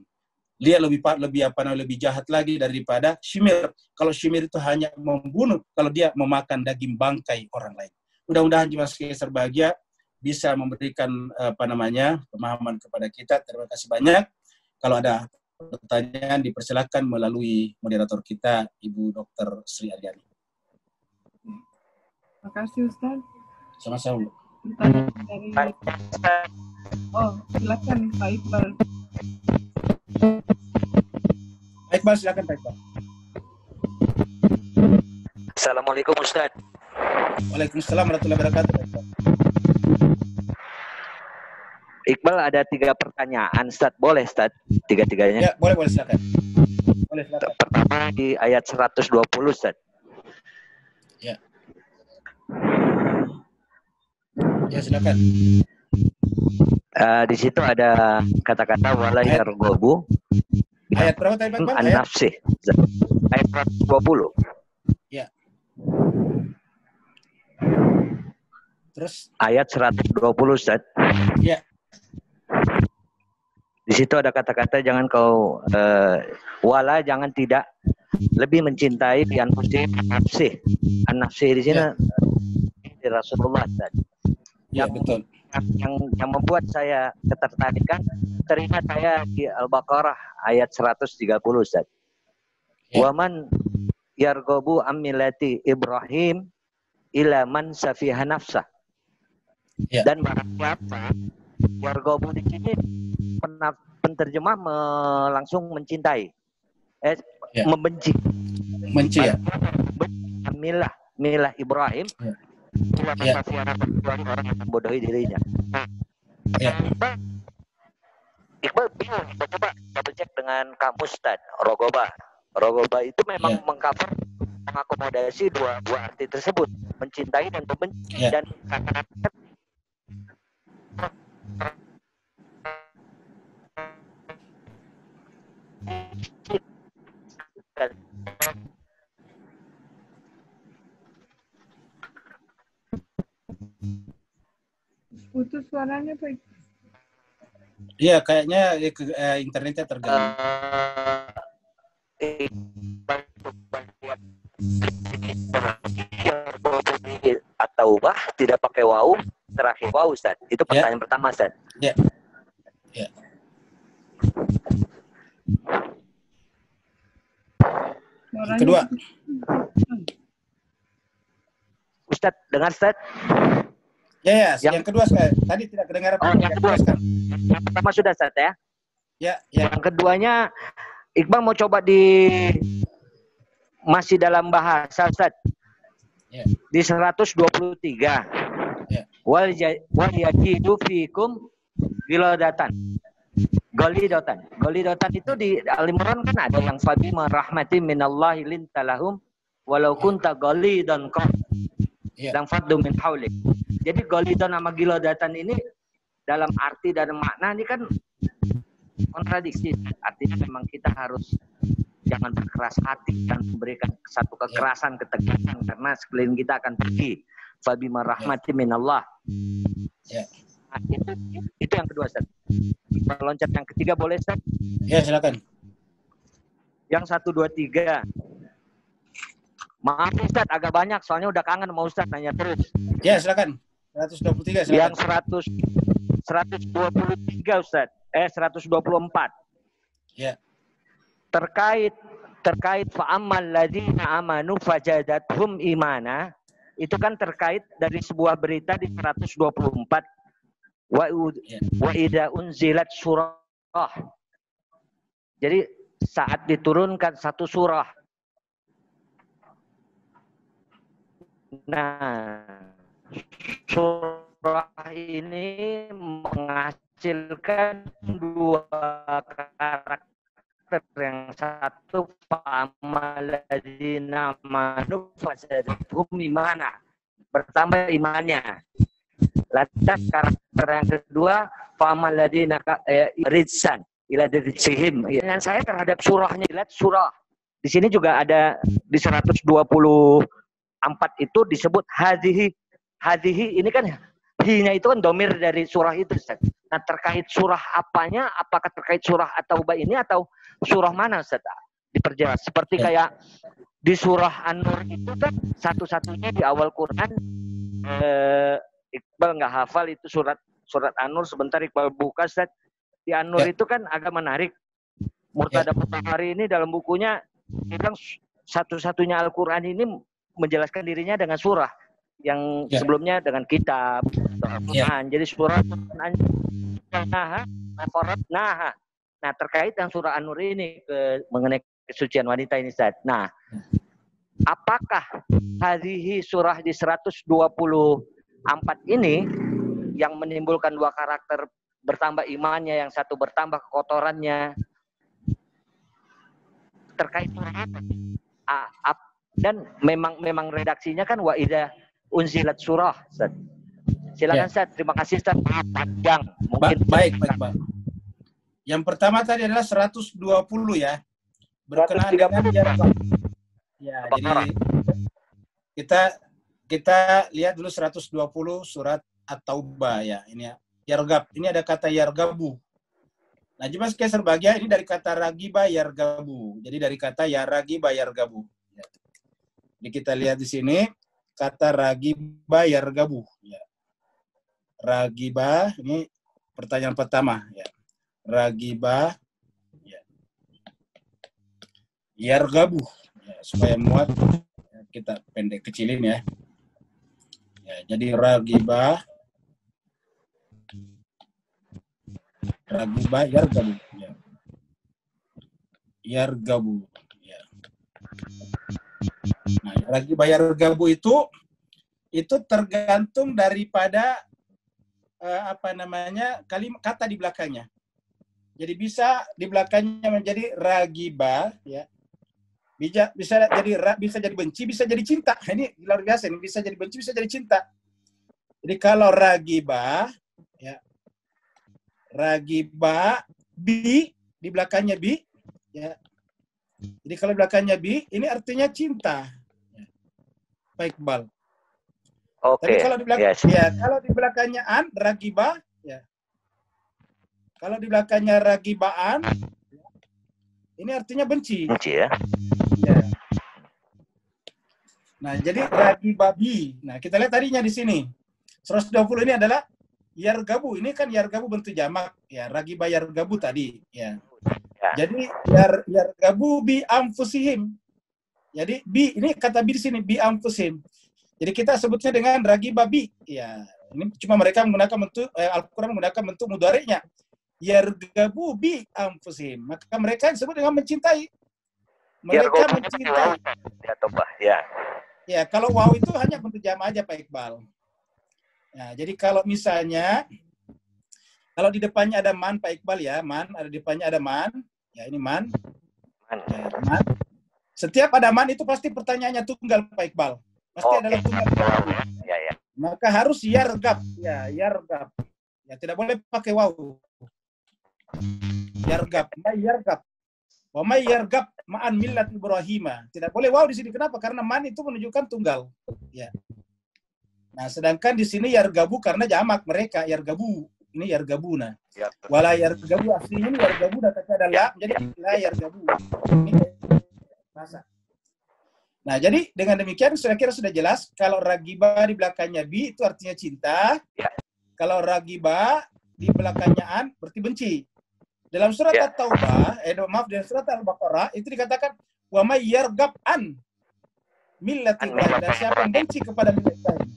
Dia lebih jahat lagi daripada syimir. Kalau syimir itu hanya membunuh, kalau dia memakan daging bangkai orang lain. Mudah-mudahan Jemaah sekalian berbahagia bisa memberikan pemahaman kepada kita. Terima kasih banyak. Kalau ada pertanyaan dipersilakan melalui moderator kita, Ibu Dr. Sri Aryani. Terima kasih Ustaz. Sama-sama. Dari... Oh, silakan Pak Iqbal. Pak Iqbal, silakan Pak Iqbal. Assalamualaikum Ustaz. Waalaikumsalam warahmatullahi wabarakatuh. Iqbal, ada 3 pertanyaan Ustaz. Boleh Ustaz? 3-3-nya? Ya, boleh silakan. Boleh silakan. Pertama di ayat 120 Ustaz. Ya. Ya, silakan. Di situ ada kata-kata wala yarghabu. Ayat berapa tadi Pak? An-nafsi. Ayat 120. Ya. Terus ayat 120 Ustaz. Ya. Di situ ada kata-kata jangan kau wala, jangan tidak lebih mencintai di an-nafsi. An-nafsi di sini di Rasulullah Ustaz. Ya, betul. Yang membuat saya ketertarikan, teringat saya di Al-Baqarah ayat 130 Ustaz. Ya. Waman yarghabu amilati Ibrahim ila man safiha nafsah. Ya. Dan barang siapa yarghabu di sini penterjemah langsung mencintai, Ya. membenci. Benci ya. Milah Ibrahim. Ya. Orang yang membodohi dirinya. Ya. Iqbal bingung, coba double cek dengan kamus Ustaz. Rogoba itu memang mengcover, mengakomodasi dua arti tersebut, mencintai dan membenci. Ya. Dan Putus suaranya Pak. Iya, kayaknya internetnya terganggu. Atau tidak pakai waw, terakhir waw Ustaz. Itu pertanyaan pertama Ustaz. Ya. Ya. Yang kedua. Ustaz, dengar Ustaz? Ya, yang kedua tadi tidak kedengaran. Yang kedua. Yang pertama sudah Ustaz ya? Ya. Yang keduanya, Iqbal mau coba masih dalam bahasa Ustaz. Ya. Di 123. Ya. Wal yajidu fikum gilodatan. Golidatan itu di Al-Imran kan ada yang fabima rahmatin minallahi lintalahum walau kunta golidan qam. Ya. Dan faddu min haulik. Jadi golidon sama gilodatan ini dalam arti dan makna ini kan kontradiksi. Artinya memang kita harus jangan berkeras hati dan memberikan satu kekerasan, ketegasan karena sekeliling kita akan pergi. Fabima rahmati minallah. Ya. Nah, itu yang kedua, Ustaz. Kita loncat yang ketiga boleh, Ustaz? Ya, silakan. Yang 1, 2, 3. Maaf Ustaz, agak banyak soalnya udah kangen sama Ustaz nanya terus. Ya, silakan. 123 silakan. Yang 123 Ustaz. 124. Ya. Terkait fa'ammal ladzina amanu fajadathum imana. Itu kan terkait dari sebuah berita di 124. Wa idza unzilat surah. Jadi saat diturunkan satu surah. Nah, surah ini menghasilkan dua karakter. Yang satu fa'amaladzina amanu fazadathum imana, bertambah imannya. Lantas karakter yang kedua fa'amaladzina ridsan ila dirjihim. Dengan saya terhadap surahnya, lihat surah. Di sini juga ada di 124 itu disebut hadhihi. Hadhihi ini kan hi-nya itu kan domir dari surah itu. Nah, terkait surah apanya? Apakah terkait surah At-Taubah ini atau surah mana, Ustaz? Diperjelas. Seperti kayak di surah An-Nur itu kan satu-satunya di awal Quran. Iqbal nggak hafal itu surat An-Nur. Sebentar Iqbal buka, Ustaz. Di An-Nur itu kan agak menarik. Murtada Mutahari ini dalam bukunya bilang satu-satunya Al-Quran ini menjelaskan dirinya dengan surah yang sebelumnya dengan kitab. Jadi surah Nah, terkait dengan surah An-Nur ini mengenai kesucian wanita ini, Ustaz. Nah, apakah hadhihi surah di 124 ini yang menimbulkan dua karakter, bertambah imannya, yang satu bertambah kekotorannya, terkait surah apa? Dan memang redaksinya kan wa idza unzilat surah, Ustaz. Silakan, Ustaz. Terima kasih, Ustaz. Panjang. Mungkin Baik. Yang pertama tadi adalah 120 ya. Berkenaan dengan ya, jadi kita lihat dulu 120 surat At-Taubah ya. Ini ya. Yargab. Ini ada kata yargabu. Nah, cuma sebagian ini dari kata ragiba yargabu. Jadi dari kata ragiba yargabu. Ya. Jadi kita lihat di sini kata ragiba yargabu. Ya. Ragiba ini pertanyaan pertama. Ya. Ragiba ya. Yargabu. Ya, supaya muat ya, kita pendek kecilin ya. Ya, jadi ragiba yargabu. Ya. Yargabu. Ya. Nah, ragiba yargabu itu tergantung daripada kata di belakangnya. Jadi bisa di belakangnya menjadi ragiba ya. Bisa jadi benci, bisa jadi cinta. Ini luar biasa, ini bisa jadi benci, bisa jadi cinta. Jadi kalau ragiba ya, ragiba bi, di belakangnya bi ya. Jadi kalau belakangnya bi, ini artinya cinta. Ya. Baik, Bal. Oke. Tapi kalau di belakang kalau di belakangnya an, ragiba ya. Kalau di belakangnya ragibaan, ini artinya benci. Benci ya. Ya. Nah, jadi ragibabi. Nah, kita lihat tadinya di sini. 120 ini adalah yargabu. Ini kan yargabu bentuk jamak. Ya, ragiba yargabu tadi. Ya. Jadi yargabu bi anfusihim. Jadi bi, ini kata bi di sini, bi anfusihim. Jadi kita sebutnya dengan ragibabi. Ya, ini cuma mereka menggunakan bentuk Al-Qur'an menggunakan bentuk mudhari'nya. Yargabu bi anfusihim. Maka mereka disebut dengan mencintai. Mereka mencintai. Ya, kalau waw itu hanya bentuk jamak aja, Pak Iqbal. Nah, jadi kalau misalnya kalau di depannya ada man, Pak Iqbal ya, man, ada di depannya ada man. Ya, ini man. Ya, man. Setiap ada man itu pasti pertanyaannya tunggal, Pak Iqbal. Pasti adalah tunggal. maka harus yargab. Ya, yargab. Ya, tidak boleh pakai waw. Yargab, may yargab. Wa may yargab ma'an millat Ibrahim. Tidak boleh waw di sini. Kenapa? Karena man itu menunjukkan tunggal. Ya. Nah, sedangkan di sini yargabu karena jamak mereka, yargabu. Ini yargabuna. Ya. Wala yargabu aslinya ini yargabu datangnya ada la, jadi la yargabu. Ini bahasa. Nah, jadi dengan demikian saya kira sudah jelas kalau ragiba di belakangnya bi itu artinya cinta. Ya. Kalau ragiba di belakangnya an berarti benci. Dalam surat At-Taubah, dalam surat Al-Baqarah itu dikatakan wa may yargab an millati Ibrahim, dan siapa yang benci kepada millat Ibrahim.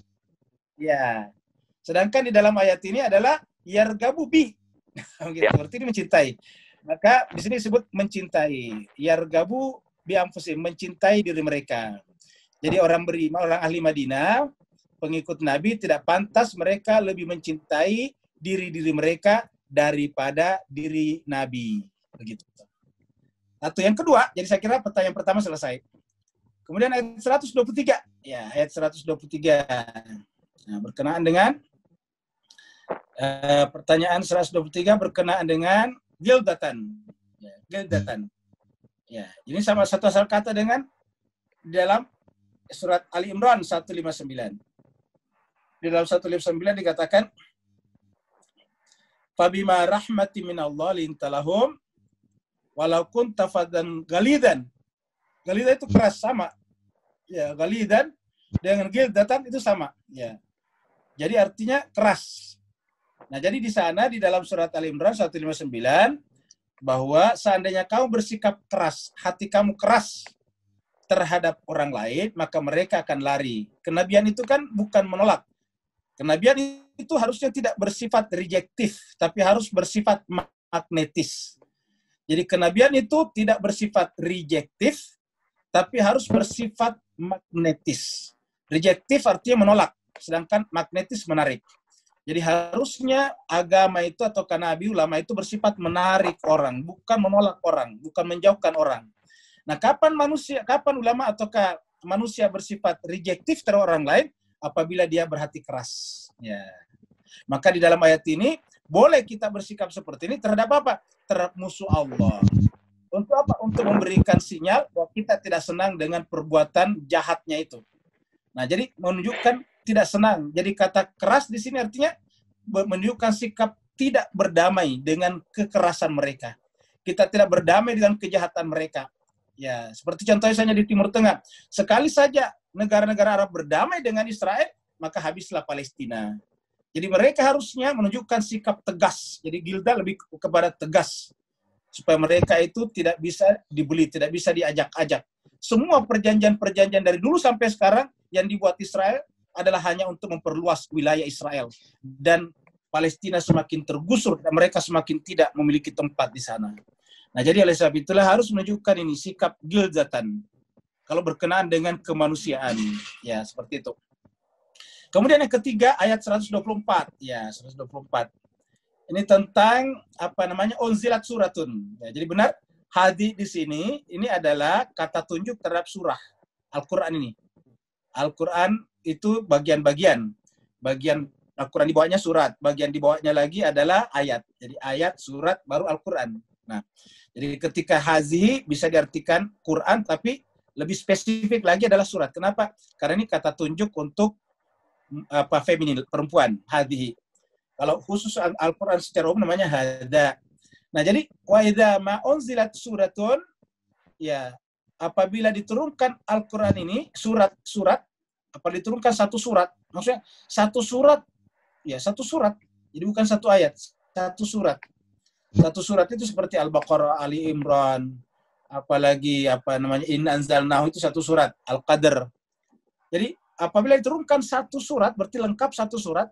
Ya. Sedangkan di dalam ayat ini adalah yargabu bi. Gitu, berarti ini mencintai. Maka di sini disebut mencintai. Yargabu bi anfusihim, mencintai diri mereka. Jadi orang beriman, orang ahli Madinah, pengikut Nabi tidak pantas mereka lebih mencintai diri-diri mereka daripada diri Nabi. Begitu. Satu yang kedua, jadi saya kira pertanyaan pertama selesai. Kemudian ayat 123. Ya, ayat 123. Nah, berkenaan dengan pertanyaan 123 berkenaan dengan gildatan. Ya, gildatan. Ya, ini sama satu asal kata dengan dalam surat Ali Imran 159. Di dalam 159 dikatakan fabima rahmati minallah lintalahum walau kunta faddan galidan. Galidan itu keras sama. Ya, galidan dengan gildatan itu sama. Ya. Jadi artinya keras. Nah, jadi di sana di dalam surat Ali Imran 159 bahwa seandainya kamu bersikap keras, hati kamu keras terhadap orang lain, maka mereka akan lari. Kenabian itu kan bukan menolak. Kenabian itu harusnya tidak bersifat rejektif, tapi harus bersifat magnetis. Jadi kenabian itu tidak bersifat rejektif, tapi harus bersifat magnetis. Rejektif artinya menolak, sedangkan magnetis menarik. Jadi harusnya agama itu atau nabi ulama itu bersifat menarik orang, bukan menolak orang, bukan menjauhkan orang. Nah, kapan ulama atau manusia bersifat rejektif terhadap orang lain? Apabila dia berhati keras. Ya. Maka di dalam ayat ini boleh kita bersikap seperti ini terhadap apa? Terhadap musuh Allah. Untuk apa? Untuk memberikan sinyal bahwa kita tidak senang dengan perbuatan jahatnya itu. Nah, jadi menunjukkan tidak senang. Jadi kata keras di sini artinya menunjukkan sikap tidak berdamai dengan kekerasan mereka. Kita tidak berdamai dengan kejahatan mereka. Ya, seperti contohnya saja di Timur Tengah. Sekali saja negara-negara Arab berdamai dengan Israel, maka habislah Palestina. Jadi mereka harusnya menunjukkan sikap tegas. Jadi Gilda lebih kepada tegas. Supaya mereka itu tidak bisa dibeli, tidak bisa diajak-ajak. Semua perjanjian-perjanjian dari dulu sampai sekarang yang dibuat Israel adalah hanya untuk memperluas wilayah Israel. Dan Palestina semakin tergusur dan mereka semakin tidak memiliki tempat di sana. Nah, jadi oleh sebab itulah harus menunjukkan ini sikap gildatan. Kalau berkenaan dengan kemanusiaan. Ya, seperti itu. Kemudian yang ketiga, ayat 124. Ya, 124. Ini tentang, unzilat suratun. Ya, jadi benar, hadi di sini, ini adalah kata tunjuk terhadap surah. Al-Quran ini. Al-Quran itu bagian-bagian. Bagian Al-Quran di bawahnya surat. Bagian di bawahnya lagi adalah ayat. Jadi ayat, surat, baru Al-Quran. Nah, jadi ketika hazihi bisa diartikan Quran, tapi lebih spesifik lagi adalah surat. Kenapa? Karena ini kata tunjuk untuk feminin, perempuan, hadihi. Kalau khusus Al-Quran secara umum namanya hada. Nah, jadi wa idza ma unzilat suratun, ya, apabila diturunkan Al-Quran ini surat-surat, apabila diturunkan satu surat, maksudnya satu surat, ya satu surat. Jadi bukan satu ayat, satu surat. Satu surat itu seperti Al-Baqarah, Ali Imran, apalagi Inna Anzalnahu itu satu surat, Al-Qadr. Jadi apabila diturunkan satu surat, berarti lengkap satu surat,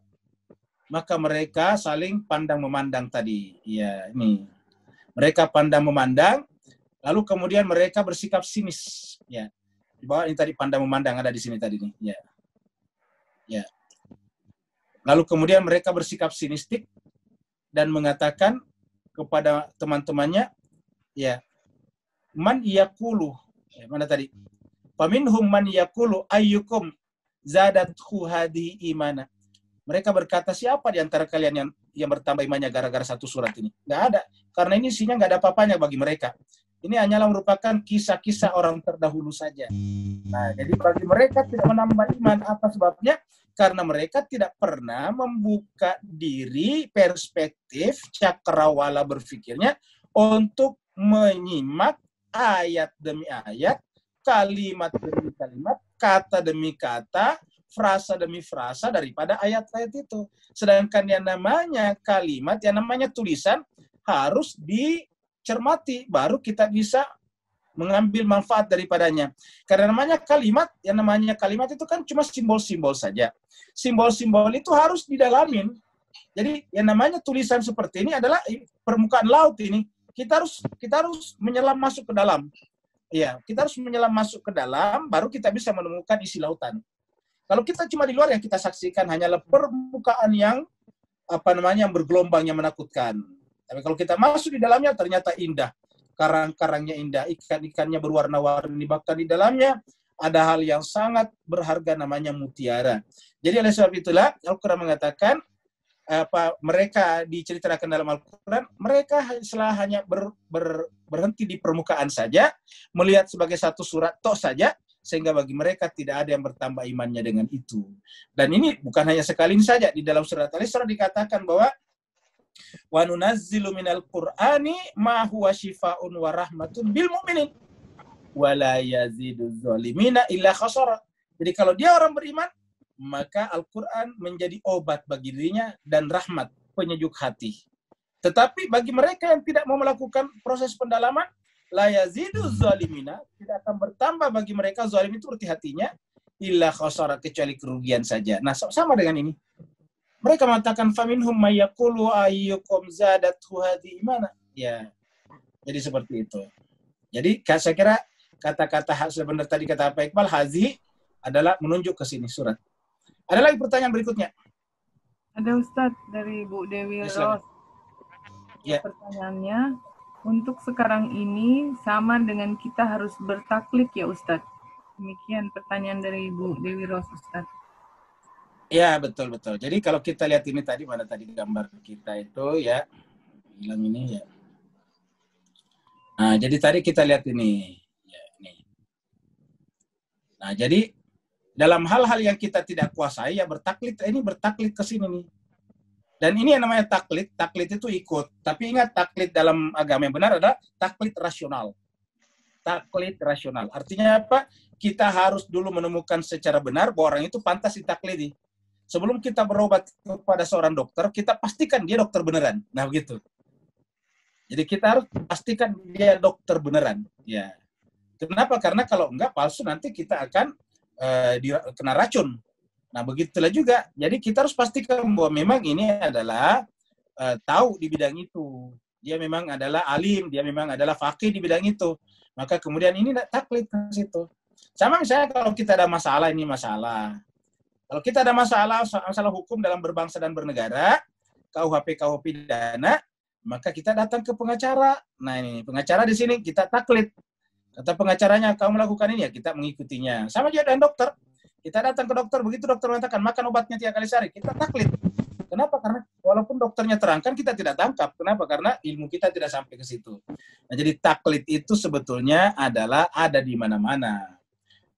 maka mereka saling pandang memandang tadi. Ya, ini. Mereka pandang memandang, lalu kemudian mereka bersikap sinis. Ya. Di bawah ini tadi pandang memandang ada di sini tadi nih. Ya. Ya. Lalu kemudian mereka bersikap sinistik dan mengatakan kepada teman-temannya, ya, man yaqulu, mana tadi? Faminhum man yaqulu ayyukum zadathu hadhihi imana. Mereka berkata, siapa di antara kalian yang bertambah imannya gara-gara satu surat ini? Nggak ada. Karena ini isinya nggak ada apa-apanya bagi mereka. Ini hanyalah merupakan kisah-kisah orang terdahulu saja. Nah, jadi bagi mereka tidak menambah iman. Apa sebabnya? Karena mereka tidak pernah membuka diri, perspektif, cakrawala berpikirnya untuk menyimak ayat demi ayat, kalimat demi kalimat, kata demi kata, frasa demi frasa daripada ayat-ayat itu. Sedangkan yang namanya kalimat, yang namanya tulisan harus dicermati, baru kita bisa mengambil manfaat daripadanya. Karena namanya kalimat, yang namanya kalimat itu kan cuma simbol-simbol saja. Simbol-simbol itu harus didalamin. Jadi yang namanya tulisan seperti ini adalah permukaan laut ini. Kita harus menyelam masuk ke dalam. Iya, kita harus menyelam masuk ke dalam, baru kita bisa menemukan isi lautan. Kalau kita cuma di luar, yang kita saksikan hanyalah permukaan yang yang bergelombang, yang menakutkan. Tapi kalau kita masuk di dalamnya, ternyata indah. Karang-karangnya indah, ikan-ikannya berwarna-warni, bahkan di dalamnya ada hal yang sangat berharga namanya mutiara. Jadi oleh sebab itulah Al-Quran mengatakan mereka diceritakan dalam Al-Quran, mereka hanya berhenti di permukaan saja, melihat sebagai satu surat toh saja, sehingga bagi mereka tidak ada yang bertambah imannya dengan itu. Dan ini bukan hanya sekali ini saja, di dalam surat Al-Isra dikatakan bahwa wa nunazzilu minal qur'ani ma huwa shifaa'un wa rahmatun bil mu'minin wa la yaziduz zalimina illa khasara. Jadi kalau dia orang beriman, maka Al-Qur'an menjadi obat bagi dirinya dan rahmat, penyejuk hati. Tetapi bagi mereka yang tidak mau melakukan proses pendalaman, la yaziduz zalimina, tidak akan bertambah bagi mereka, zalim itu arti hatinya, illa khasara, kecuali kerugian saja. Nah, sama dengan ini. Mereka mengatakan faminhum may yaqulu ayyukum zadathu hadhihi imana. Ya. Jadi seperti itu. Jadi saya kira kata-kata sebenarnya tadi kata Pak Iqbal, hazi adalah menunjuk ke sini surat. Ada lagi pertanyaan berikutnya? Ada Ustadz dari Bu Dewi Ros. Ya. Pertanyaannya, untuk sekarang ini sama dengan kita harus bertaklid ya Ustadz? Demikian pertanyaan dari Bu Dewi Ros, Ustadz. Ya, betul. Jadi kalau kita lihat ini tadi, mana tadi gambar kita itu ya, bilang ini ya. Nah, jadi tadi kita lihat ini. Ya, ini. Nah, jadi dalam hal-hal yang kita tidak kuasai, ya bertaklid, ini bertaklid ke sini nih. Dan ini yang namanya taklid itu ikut. Tapi ingat, taklid dalam agama yang benar adalah taklid rasional. Taklid rasional. Artinya apa? Kita harus dulu menemukan secara benar bahwa orang itu pantas ditaklidi. Sebelum kita berobat kepada seorang dokter, kita pastikan dia dokter beneran. Nah, begitu. Jadi kita harus pastikan dia dokter beneran. Ya. Kenapa? Karena kalau enggak palsu, nanti kita akan kena racun. Nah, begitulah juga. Jadi kita harus pastikan bahwa memang ini adalah tahu di bidang itu. Dia memang adalah alim, dia memang adalah faqih di bidang itu. Maka kemudian ini taklid ke situ. Sama misalnya kalau kita ada masalah, ini masalah. Kalau kita ada masalah hukum dalam berbangsa dan bernegara, KUHP pidana, maka kita datang ke pengacara. Nah, ini pengacara di sini kita taklid. Kata pengacaranya, kamu melakukan ini ya, kita mengikutinya. Sama juga dengan dokter. Kita datang ke dokter, begitu dokter mengatakan makan obatnya 3 kali sehari, kita taklid. Kenapa? Karena walaupun dokternya terangkan, kita tidak tangkap. Kenapa? Karena ilmu kita tidak sampai ke situ. Nah, jadi taklid itu sebetulnya adalah ada di mana-mana.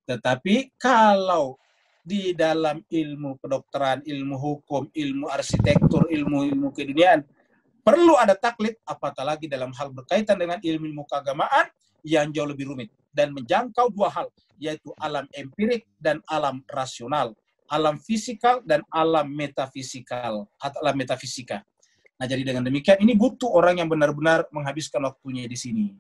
Tetapi kalau di dalam ilmu kedokteran, ilmu hukum, ilmu arsitektur, ilmu keduniaan, perlu ada taklid, apatah lagi dalam hal berkaitan dengan ilmu keagamaan yang jauh lebih rumit dan menjangkau 2 hal, yaitu alam empirik dan alam rasional, alam fisikal dan alam metafisikal atau alam metafisika. Nah, jadi dengan demikian ini butuh orang yang benar-benar menghabiskan waktunya di sini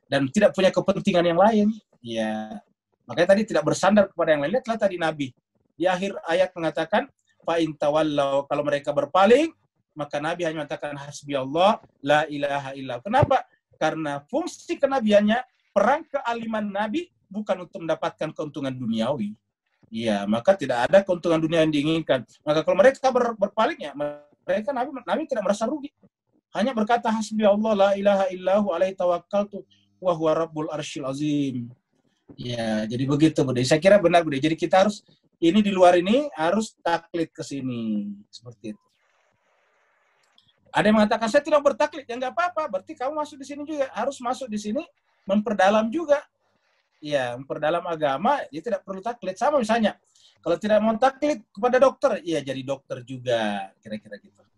dan tidak punya kepentingan yang lain. Ya, makanya tadi tidak bersandar kepada yang lain. Lihatlah tadi Nabi di akhir ayat mengatakan fa in tawallau, kalau mereka berpaling, maka Nabi hanya mengatakan hasbiyallah la ilaha illallah. Kenapa? Karena fungsi kenabiannya, perang kealiman Nabi bukan untuk mendapatkan keuntungan duniawi. Iya, maka tidak ada keuntungan dunia yang diinginkan. Maka kalau mereka berpaling, ya mereka Nabi tidak merasa rugi. Hanya berkata hasbiyallah la ilaha illahu alaihi tawakkaltu wa huwa rabbul arsyil azim. Ya, jadi begitu, Bude. Saya kira benar, Bude. Jadi kita harus, ini di luar ini harus taklid ke sini. Seperti itu. Ada yang mengatakan, saya tidak bertaklid. Ya nggak apa-apa. Berarti kamu masuk di sini juga. Harus masuk di sini, memperdalam juga. Ya, memperdalam agama, dia tidak perlu taklid. Sama misalnya, kalau tidak mau taklid kepada dokter, ya jadi dokter juga. Kira-kira gitu.